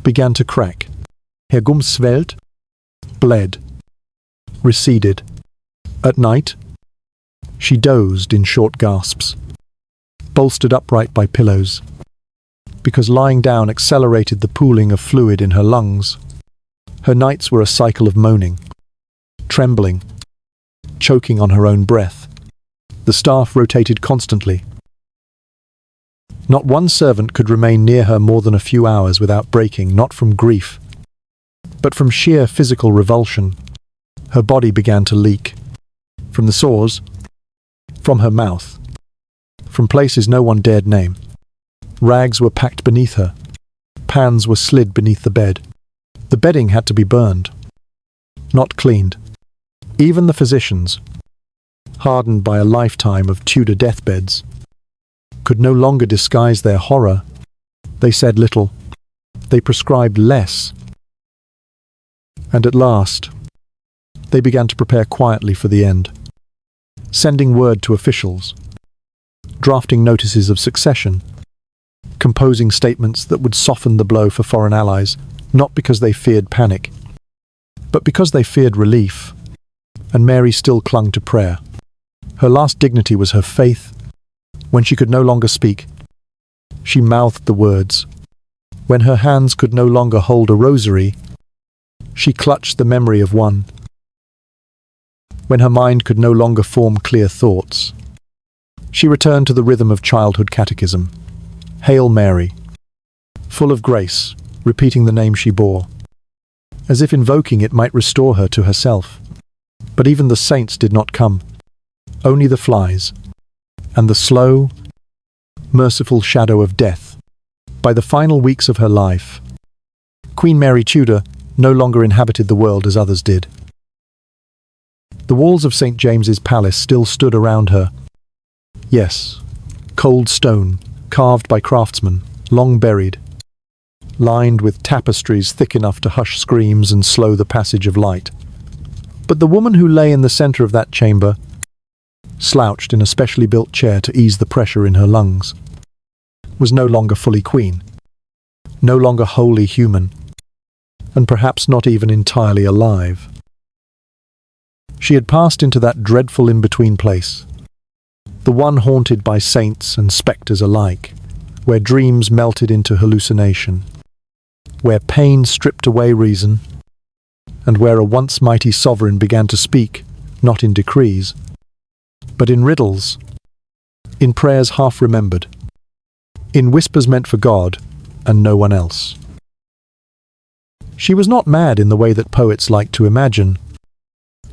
began to crack. Her Gum swellt, bled, receded. At night, she dozed in short gasps, bolstered upright by pillows, because lying down accelerated the pooling of fluid in her lungs. Her nights were a cycle of moaning, trembling, choking on her own breath. The staff rotated constantly. Not one servant could remain near her more than a few hours without breaking, not from grief, but from sheer physical revulsion. Her body began to leak. From the sores, from her mouth, from places no one dared name. Rags were packed beneath her. Pans were slid beneath the bed. The bedding had to be burned, not cleaned. Even the physicians, hardened by a lifetime of Tudor deathbeds, could no longer disguise their horror. They said little. They prescribed less. And at last, they began to prepare quietly for the end, sending word to officials, drafting notices of succession, composing statements that would soften the blow for foreign allies, not because they feared panic, but because they feared relief. And Mary still clung to prayer. Her last dignity was her faith. When she could no longer speak, she mouthed the words. When her hands could no longer hold a rosary, she clutched the memory of one. When her mind could no longer form clear thoughts, she returned to the rhythm of childhood catechism. Hail Mary, full of grace, repeating the name she bore, as if invoking it might restore her to herself. But even the saints did not come, only the flies, and the slow, merciful shadow of death. By the final weeks of her life, Queen Mary Tudor no longer inhabited the world as others did. The walls of St. James's Palace still stood around her. Yes, cold stone, carved by craftsmen, long buried, lined with tapestries thick enough to hush screams and slow the passage of light. But the woman who lay in the center of that chamber, slouched in a specially built chair to ease the pressure in her lungs, was no longer fully queen, no longer wholly human, and perhaps not even entirely alive. She had passed into that dreadful in-between place, the one haunted by saints and spectres alike, where dreams melted into hallucination, where pain stripped away reason, and where a once mighty sovereign began to speak, not in decrees, but in riddles, in prayers half remembered, in whispers meant for God and no one else. She was not mad in the way that poets like to imagine,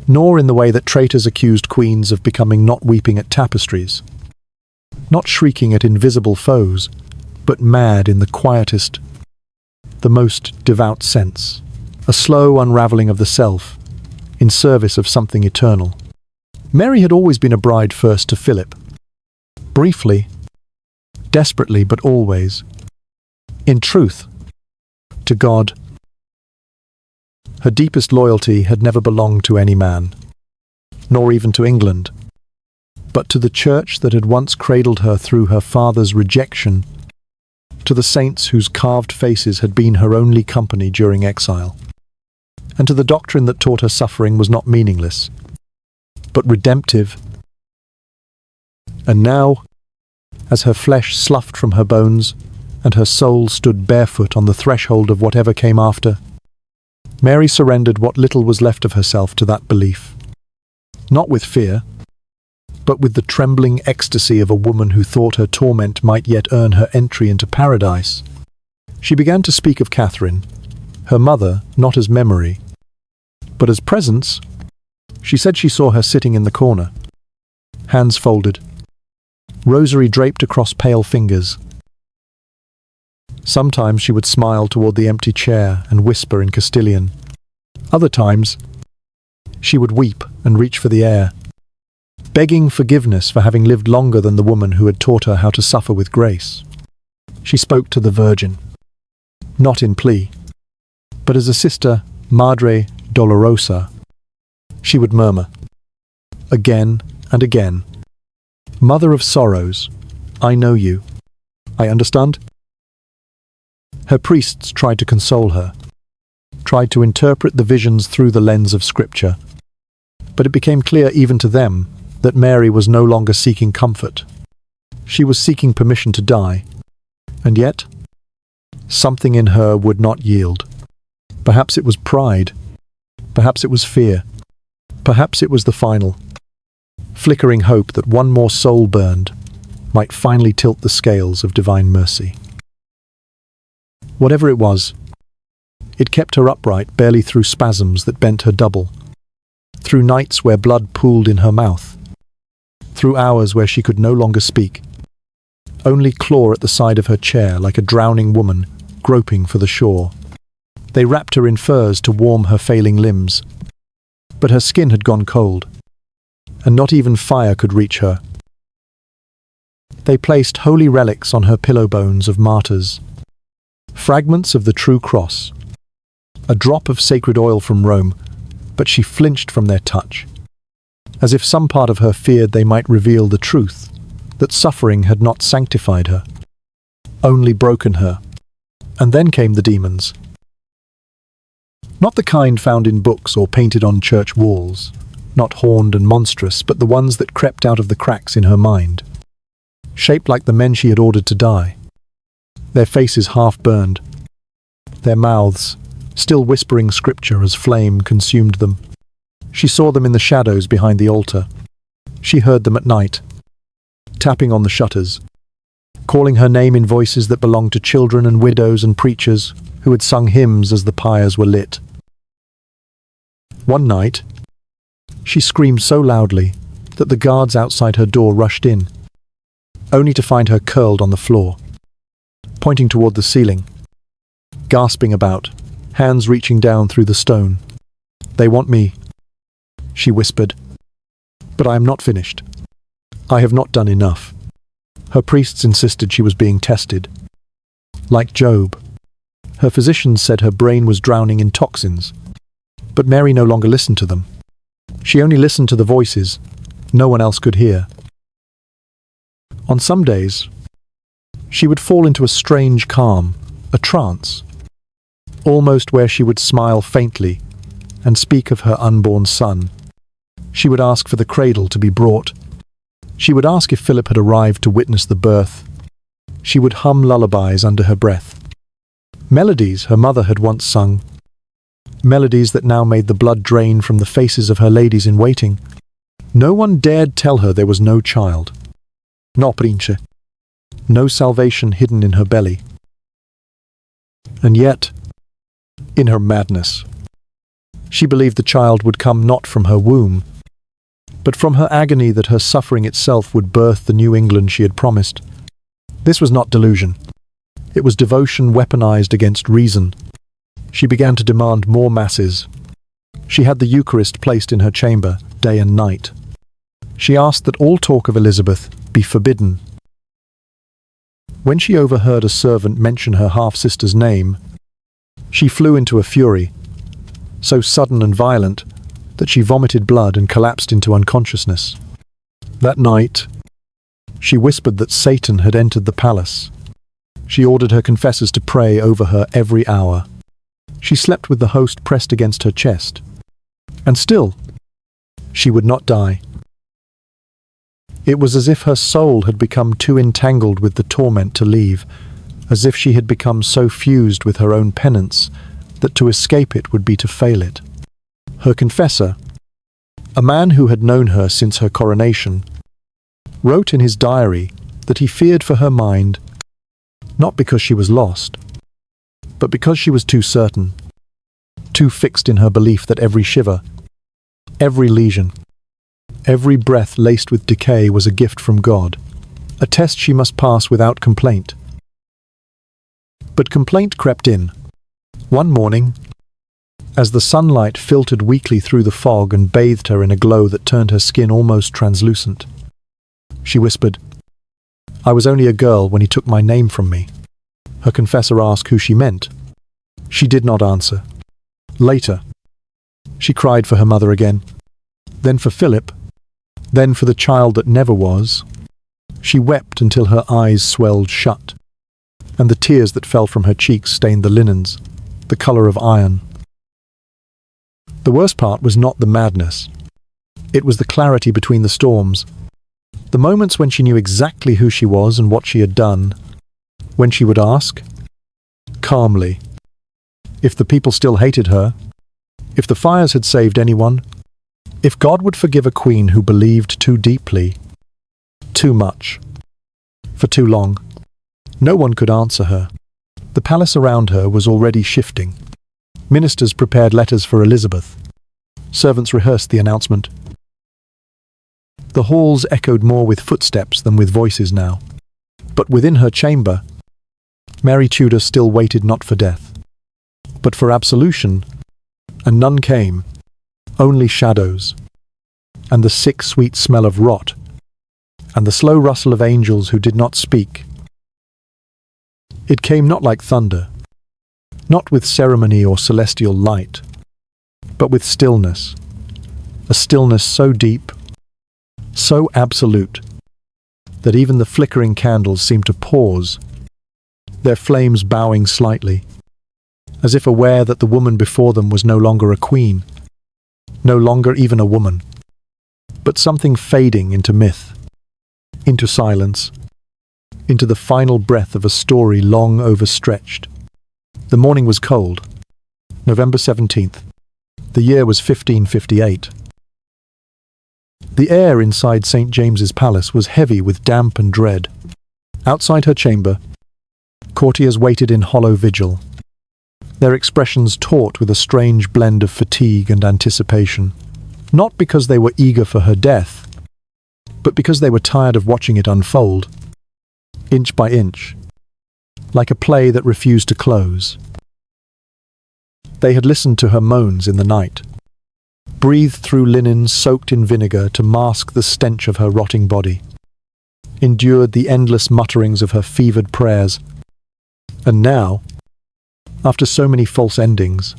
nor in the way that traitors accused queens of becoming not weeping at tapestries, not shrieking at invisible foes, but mad in the quietest, the most devout sense. A slow unraveling of the self, in service of something eternal. Mary had always been a bride first to Philip. Briefly, desperately, but always. In truth, to God. Her deepest loyalty had never belonged to any man, nor even to England, but to the church that had once cradled her through her father's rejection, to the saints whose carved faces had been her only company during exile, and to the doctrine that taught her suffering was not meaningless, but redemptive. And now, as her flesh sloughed from her bones, and her soul stood barefoot on the threshold of whatever came after, Mary surrendered what little was left of herself to that belief, not with fear, but with the trembling ecstasy of a woman who thought her torment might yet earn her entry into paradise. She began to speak of Catherine, her mother, not as memory, but as presence. She said she saw her sitting in the corner, hands folded, rosary draped across pale fingers. Sometimes she would smile toward the empty chair and whisper in Castilian. Other times, she would weep and reach for the air, begging forgiveness for having lived longer than the woman who had taught her how to suffer with grace. She spoke to the Virgin, not in plea, but as a sister, Madre Dolorosa. She would murmur, again and again, Mother of Sorrows, I know you. I understand? Her priests tried to console her, tried to interpret the visions through the lens of Scripture, but it became clear even to them that Mary was no longer seeking comfort. She was seeking permission to die, and yet, something in her would not yield. Perhaps it was pride, perhaps it was fear, perhaps it was the final, flickering hope that one more soul burned might finally tilt the scales of divine mercy. Whatever it was, it kept her upright barely through spasms that bent her double, through nights where blood pooled in her mouth, through hours where she could no longer speak, only claw at the side of her chair like a drowning woman groping for the shore. They wrapped her in furs to warm her failing limbs, but her skin had gone cold, and not even fire could reach her. They placed holy relics on her pillow bones of martyrs, fragments of the true cross, a drop of sacred oil from Rome, but she flinched from their touch, as if some part of her feared they might reveal the truth, that suffering had not sanctified her, only broken her. And then came the demons. Not the kind found in books or painted on church walls, not horned and monstrous, but the ones that crept out of the cracks in her mind, shaped like the men she had ordered to die, their faces half burned, their mouths still whispering scripture as flame consumed them. She saw them in the shadows behind the altar. She heard them at night, tapping on the shutters, calling her name in voices that belonged to children and widows and preachers who had sung hymns as the pyres were lit. One night, she screamed so loudly that the guards outside her door rushed in, only to find her curled on the floor, pointing toward the ceiling, gasping about, hands reaching down through the stone. "They want me," she whispered, "but I am not finished. I have not done enough." Her priests insisted she was being tested. Like Job, her physicians said her brain was drowning in toxins, but Mary no longer listened to them. She only listened to the voices no one else could hear. On some days, she would fall into a strange calm, a trance, almost where she would smile faintly and speak of her unborn son. She would ask for the cradle to be brought. She would ask if Philip had arrived to witness the birth. She would hum lullabies under her breath, melodies her mother had once sung, melodies that now made the blood drain from the faces of her ladies in waiting. No one dared tell her there was no child, no prince, no salvation hidden in her belly. And yet, in her madness, she believed the child would come not from her womb, but from her agony that her suffering itself would birth the New England she had promised. This was not delusion. It was devotion weaponized against reason. She began to demand more masses. She had the Eucharist placed in her chamber, day and night. She asked that all talk of Elizabeth be forbidden. When she overheard a servant mention her half-sister's name, she flew into a fury, so sudden and violent that she vomited blood and collapsed into unconsciousness. That night, she whispered that Satan had entered the palace. She ordered her confessors to pray over her every hour. She slept with the host pressed against her chest. And still, she would not die. It was as if her soul had become too entangled with the torment to leave, as if she had become so fused with her own penance that to escape it would be to fail it. Her confessor, a man who had known her since her coronation, wrote in his diary that he feared for her mind, not because she was lost, but because she was too certain, too fixed in her belief that every shiver, every lesion, every breath laced with decay was a gift from God, a test she must pass without complaint. But complaint crept in. One morning, as the sunlight filtered weakly through the fog and bathed her in a glow that turned her skin almost translucent, she whispered, "I was only a girl when he took my name from me." Her confessor asked who she meant. She did not answer. Later, she cried for her mother again, then for Philip, then for the child that never was. She wept until her eyes swelled shut, and the tears that fell from her cheeks stained the linens, the colour of iron. The worst part was not the madness. It was the clarity between the storms, the moments when she knew exactly who she was and what she had done, when she would ask, calmly, if the people still hated her, if the fires had saved anyone, if God would forgive a queen who believed too deeply, too much, for too long. No one could answer her. The palace around her was already shifting. Ministers prepared letters for Elizabeth. Servants rehearsed the announcement. The halls echoed more with footsteps than with voices now. But within her chamber, Mary Tudor still waited not for death, but for absolution, and none came, only shadows, and the sick sweet smell of rot, and the slow rustle of angels who did not speak. It came not like thunder, not with ceremony or celestial light, but with stillness, a stillness so deep, so absolute, that even the flickering candles seemed to pause, their flames bowing slightly, as if aware that the woman before them was no longer a queen, no longer even a woman, but something fading into myth, into silence, into the final breath of a story long overstretched. The morning was cold, November 17th. The year was 1558. The air inside St. James's Palace was heavy with damp and dread. Outside her chamber, courtiers waited in hollow vigil, their expressions taut with a strange blend of fatigue and anticipation, not because they were eager for her death, but because they were tired of watching it unfold, inch by inch, like a play that refused to close. They had listened to her moans in the night, breathed through linen soaked in vinegar to mask the stench of her rotting body, endured the endless mutterings of her fevered prayers, and now, after so many false endings,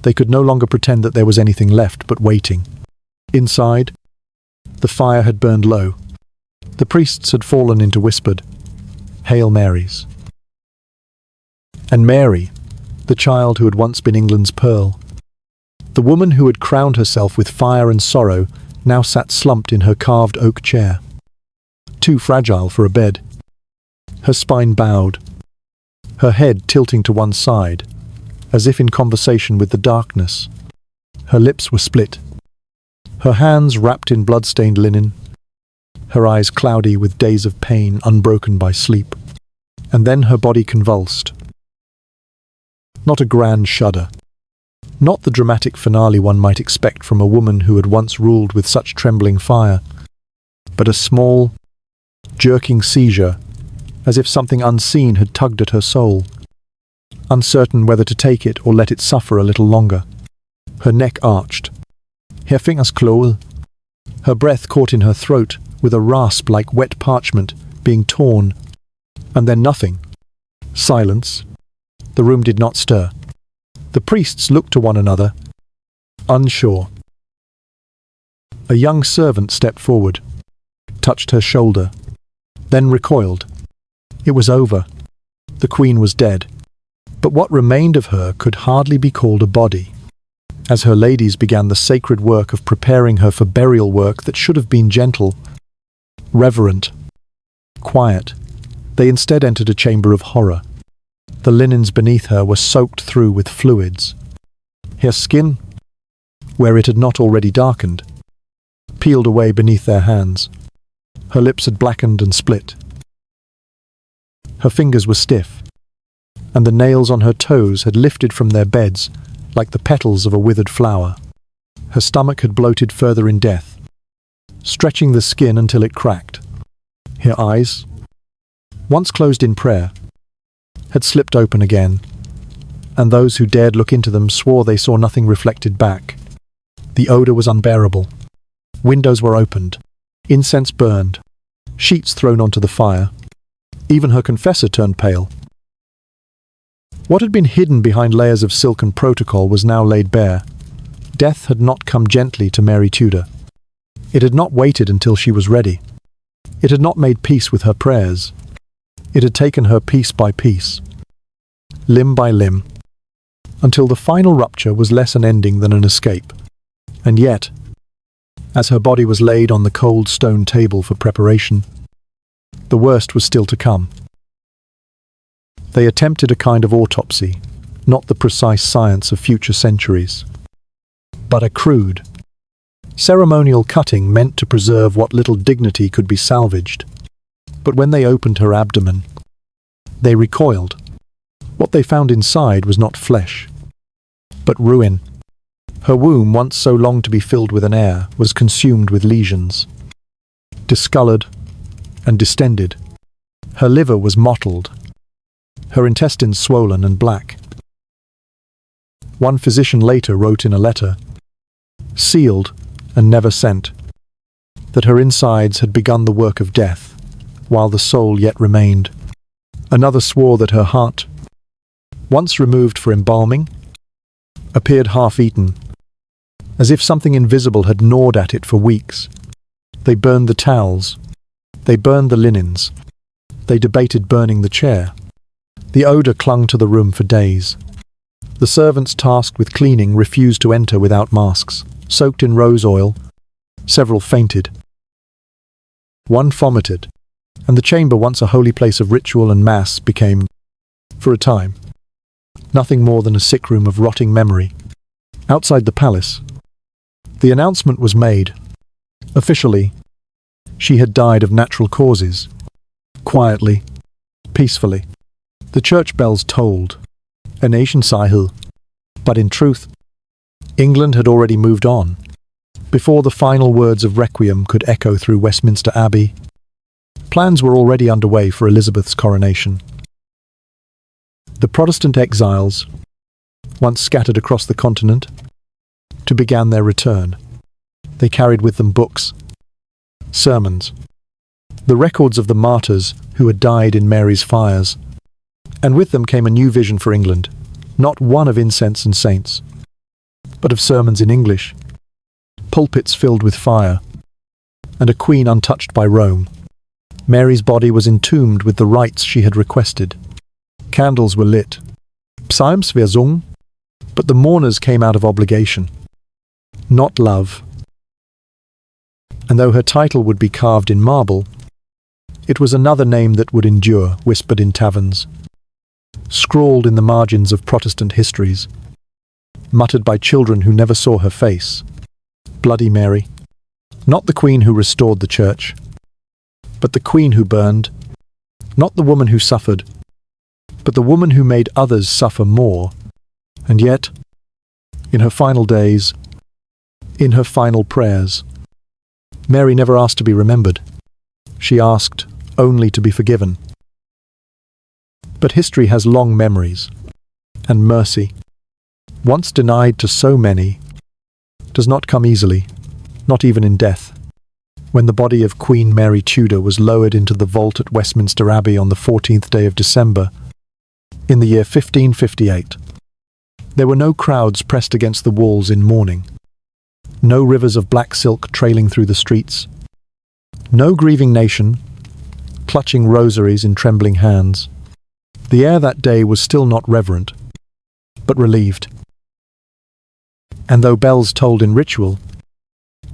they could no longer pretend that there was anything left but waiting. Inside, the fire had burned low. The priests had fallen into whispered, "Hail Marys." And Mary, the child who had once been England's pearl, the woman who had crowned herself with fire and sorrow, now sat slumped in her carved oak chair, too fragile for a bed, her spine bowed, her head tilting to one side, as if in conversation with the darkness. Her lips were split, her hands wrapped in blood-stained linen, her eyes cloudy with days of pain unbroken by sleep. And then her body convulsed. Not a grand shudder, not the dramatic finale one might expect from a woman who had once ruled with such trembling fire, but a small, jerking seizure, as if something unseen had tugged at her soul, uncertain whether to take it or let it suffer a little longer. Her neck arched, her fingers closed, her breath caught in her throat with a rasp like wet parchment being torn, and then nothing. Silence. The room did not stir. The priests looked to one another, unsure. A young servant stepped forward, touched her shoulder, then recoiled. It was over. The queen was dead. But what remained of her could hardly be called a body. As her ladies began the sacred work of preparing her for burial work that should have been gentle, reverent, quiet, they instead entered a chamber of horror. The linens beneath her were soaked through with fluids. Her skin, where it had not already darkened, peeled away beneath their hands. Her lips had blackened and split. Her fingers were stiff, and the nails on her toes had lifted from their beds like the petals of a withered flower. Her stomach had bloated further in death, stretching the skin until it cracked. Her eyes, once closed in prayer, had slipped open again, and those who dared look into them swore they saw nothing reflected back. The odor was unbearable. Windows were opened, incense burned, sheets thrown onto the fire. Even her confessor turned pale. What had been hidden behind layers of silk and protocol was now laid bare. Death had not come gently to Mary Tudor. It had not waited until she was ready. It had not made peace with her prayers. It had taken her piece by piece, limb by limb, until the final rupture was less an ending than an escape. And yet, as her body was laid on the cold stone table for preparation, the worst was still to come. They attempted a kind of autopsy, not the precise science of future centuries, but a crude, ceremonial cutting meant to preserve what little dignity could be salvaged. But when they opened her abdomen, they recoiled. What they found inside was not flesh, but ruin. Her womb, once so long to be filled with an air, was consumed with lesions, discolored and distended. Her liver was mottled, her intestines swollen and black. One physician later wrote in a letter, sealed and never sent, that her insides had begun the work of death, while the soul yet remained. Another swore that her heart, once removed for embalming, appeared half-eaten, as if something invisible had gnawed at it for weeks. They burned the towels. They burned the linens. They debated burning the chair. The odor clung to the room for days. The servants tasked with cleaning refused to enter without masks. Soaked in rose oil, several fainted. One vomited, and the chamber, once a holy place of ritual and mass, became, for a time, nothing more than a sick room of rotting memory. Outside the palace, the announcement was made. Officially, she had died of natural causes. Quietly, peacefully. The church bells tolled. A nation sighed. But in truth, England had already moved on. Before the final words of Requiem could echo through Westminster Abbey, plans were already underway for Elizabeth's coronation. The Protestant exiles, once scattered across the continent, began their return. They carried with them books, sermons, the records of the martyrs who had died in Mary's fires, and with them came a new vision for England, not one of incense and saints, but of sermons in English, pulpits filled with fire, and a queen untouched by Rome. Mary's body was entombed with the rites she had requested. Candles were lit, psalms were sung, but the mourners came out of obligation, not love. And though her title would be carved in marble, it was another name that would endure, whispered in taverns, scrawled in the margins of Protestant histories, muttered by children who never saw her face. Bloody Mary, not the queen who restored the church, but the queen who burned, not the woman who suffered, but the woman who made others suffer more. And yet, in her final days, in her final prayers, Mary never asked to be remembered. She asked only to be forgiven. But history has long memories, and mercy, once denied to so many, does not come easily, not even in death. When the body of Queen Mary Tudor was lowered into the vault at Westminster Abbey on the 14th day of December, in the year 1558, there were no crowds pressed against the walls in mourning, no rivers of black silk trailing through the streets, no grieving nation, clutching rosaries in trembling hands. The air that day was still not reverent, but relieved. And though bells tolled in ritual,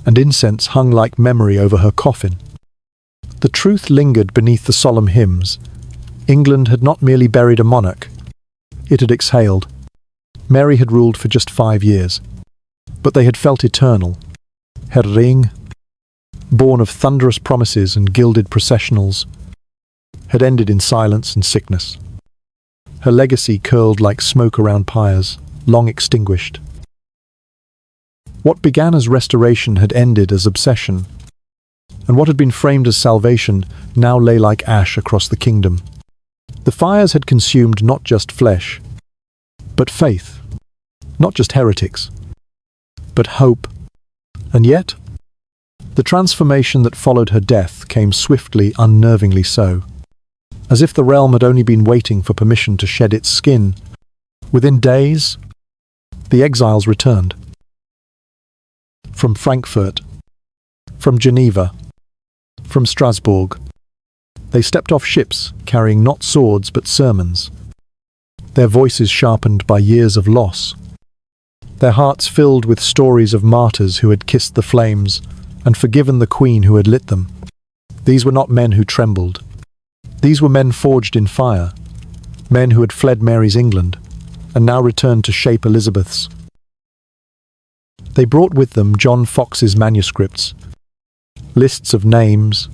and incense hung like memory over her coffin, the truth lingered beneath the solemn hymns. England had not merely buried a monarch, it had exhaled. Mary had ruled for just 5 years, but they had felt eternal. Her ring, born of thunderous promises and gilded processionals, had ended in silence and sickness. Her legacy curled like smoke around pyres, long extinguished. What began as restoration had ended as obsession, and what had been framed as salvation now lay like ash across the kingdom. The fires had consumed not just flesh, but faith, not just heretics, but hope. And yet, the transformation that followed her death came swiftly, unnervingly so, as if the realm had only been waiting for permission to shed its skin. Within days, the exiles returned. From Frankfurt, from Geneva, from Strasbourg. They stepped off ships, carrying not swords but sermons, their voices sharpened by years of loss, their hearts filled with stories of martyrs who had kissed the flames and forgiven the queen who had lit them. These were not men who trembled. These were men forged in fire, men who had fled Mary's England and now returned to shape Elizabeth's. They brought with them John Fox's manuscripts, lists of names,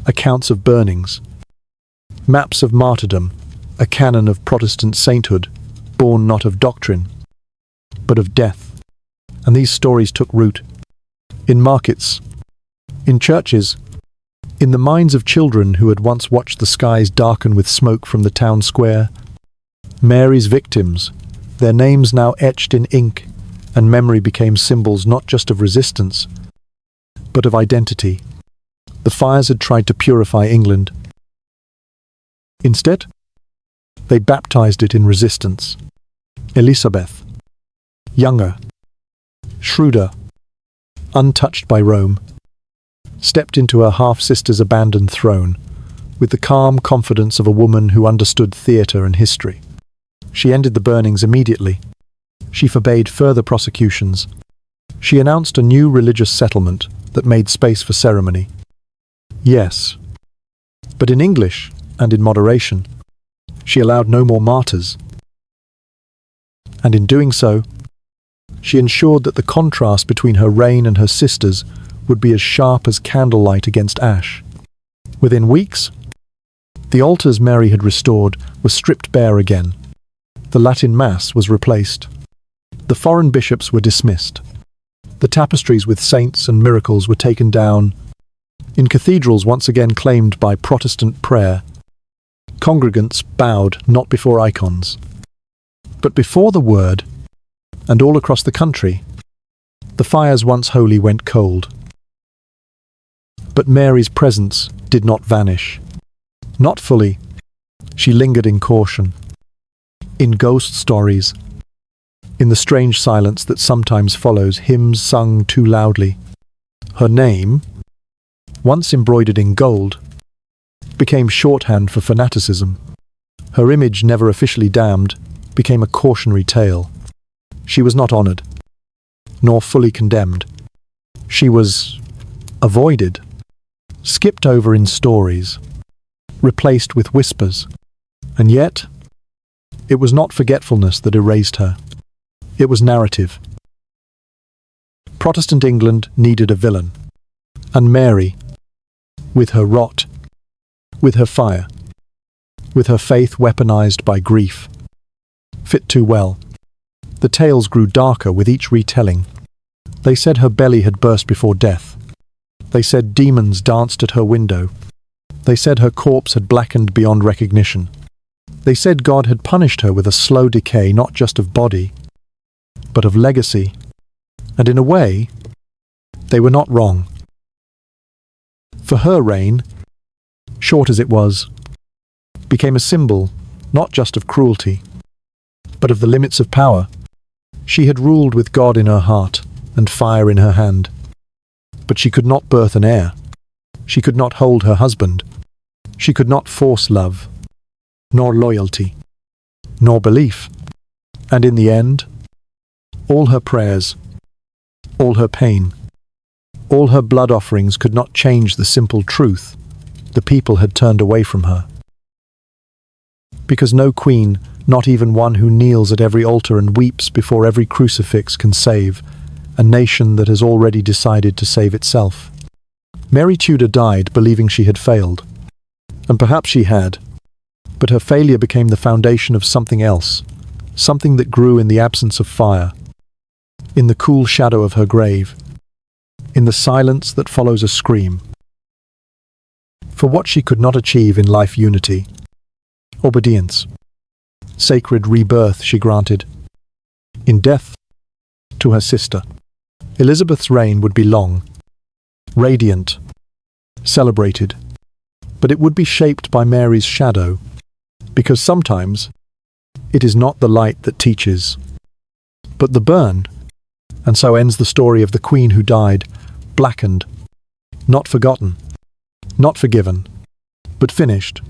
accounts of burnings, maps of martyrdom, a canon of Protestant sainthood, born not of doctrine, but of death. And these stories took root in markets, in churches, in the minds of children who had once watched the skies darken with smoke from the town square. Mary's victims, their names now etched in ink, and memory became symbols not just of resistance, but of identity. The fires had tried to purify England. Instead, they baptized it in resistance. Elizabeth, younger, shrewder, untouched by Rome, stepped into her half-sister's abandoned throne with the calm confidence of a woman who understood theatre and history. She ended the burnings immediately. She forbade further prosecutions. She announced a new religious settlement that made space for ceremony. Yes, but in English and in moderation. She allowed no more martyrs. And in doing so, she ensured that the contrast between her reign and her sister's would be as sharp as candlelight against ash. Within weeks, the altars Mary had restored were stripped bare again. The Latin Mass was replaced. The foreign bishops were dismissed. The tapestries with saints and miracles were taken down. In cathedrals once again claimed by Protestant prayer, congregants bowed not before icons, but before the Word, and all across the country, the fires once holy went cold. But Mary's presence did not vanish. Not fully. She lingered in caution, in ghost stories, in the strange silence that sometimes follows hymns sung too loudly. Her name, once embroidered in gold, became shorthand for fanaticism. Her image, never officially damned, became a cautionary tale. She was not honored, nor fully condemned. She was avoided, skipped over in stories, replaced with whispers. And yet, it was not forgetfulness that erased her. It was narrative. Protestant England needed a villain. And Mary, with her rot, with her fire, with her faith weaponized by grief, fit too well. The tales grew darker with each retelling. They said her belly had burst before death. They said demons danced at her window. They said her corpse had blackened beyond recognition. They said God had punished her with a slow decay not just of body, but of legacy. And in a way, they were not wrong. For her reign, short as it was, became a symbol not just of cruelty, but of the limits of power. She had ruled with God in her heart and fire in her hand. But she could not birth an heir. She could not hold her husband. She could not force love, nor loyalty, nor belief. And in the end, all her prayers, all her pain, all her blood offerings could not change the simple truth. The people had turned away from her. Because no queen, not even one who kneels at every altar and weeps before every crucifix, can save a nation that has already decided to save itself. Mary Tudor died believing she had failed. And perhaps she had. But her failure became the foundation of something else, something that grew in the absence of fire, in the cool shadow of her grave, in the silence that follows a scream. For what she could not achieve in life unity, obedience, sacred rebirth she granted. In death, to her sister, Elizabeth's reign would be long, radiant, celebrated, but it would be shaped by Mary's shadow, because sometimes it is not the light that teaches, but the burn. And so ends the story of the queen who died, blackened, not forgotten, not forgiven, but finished.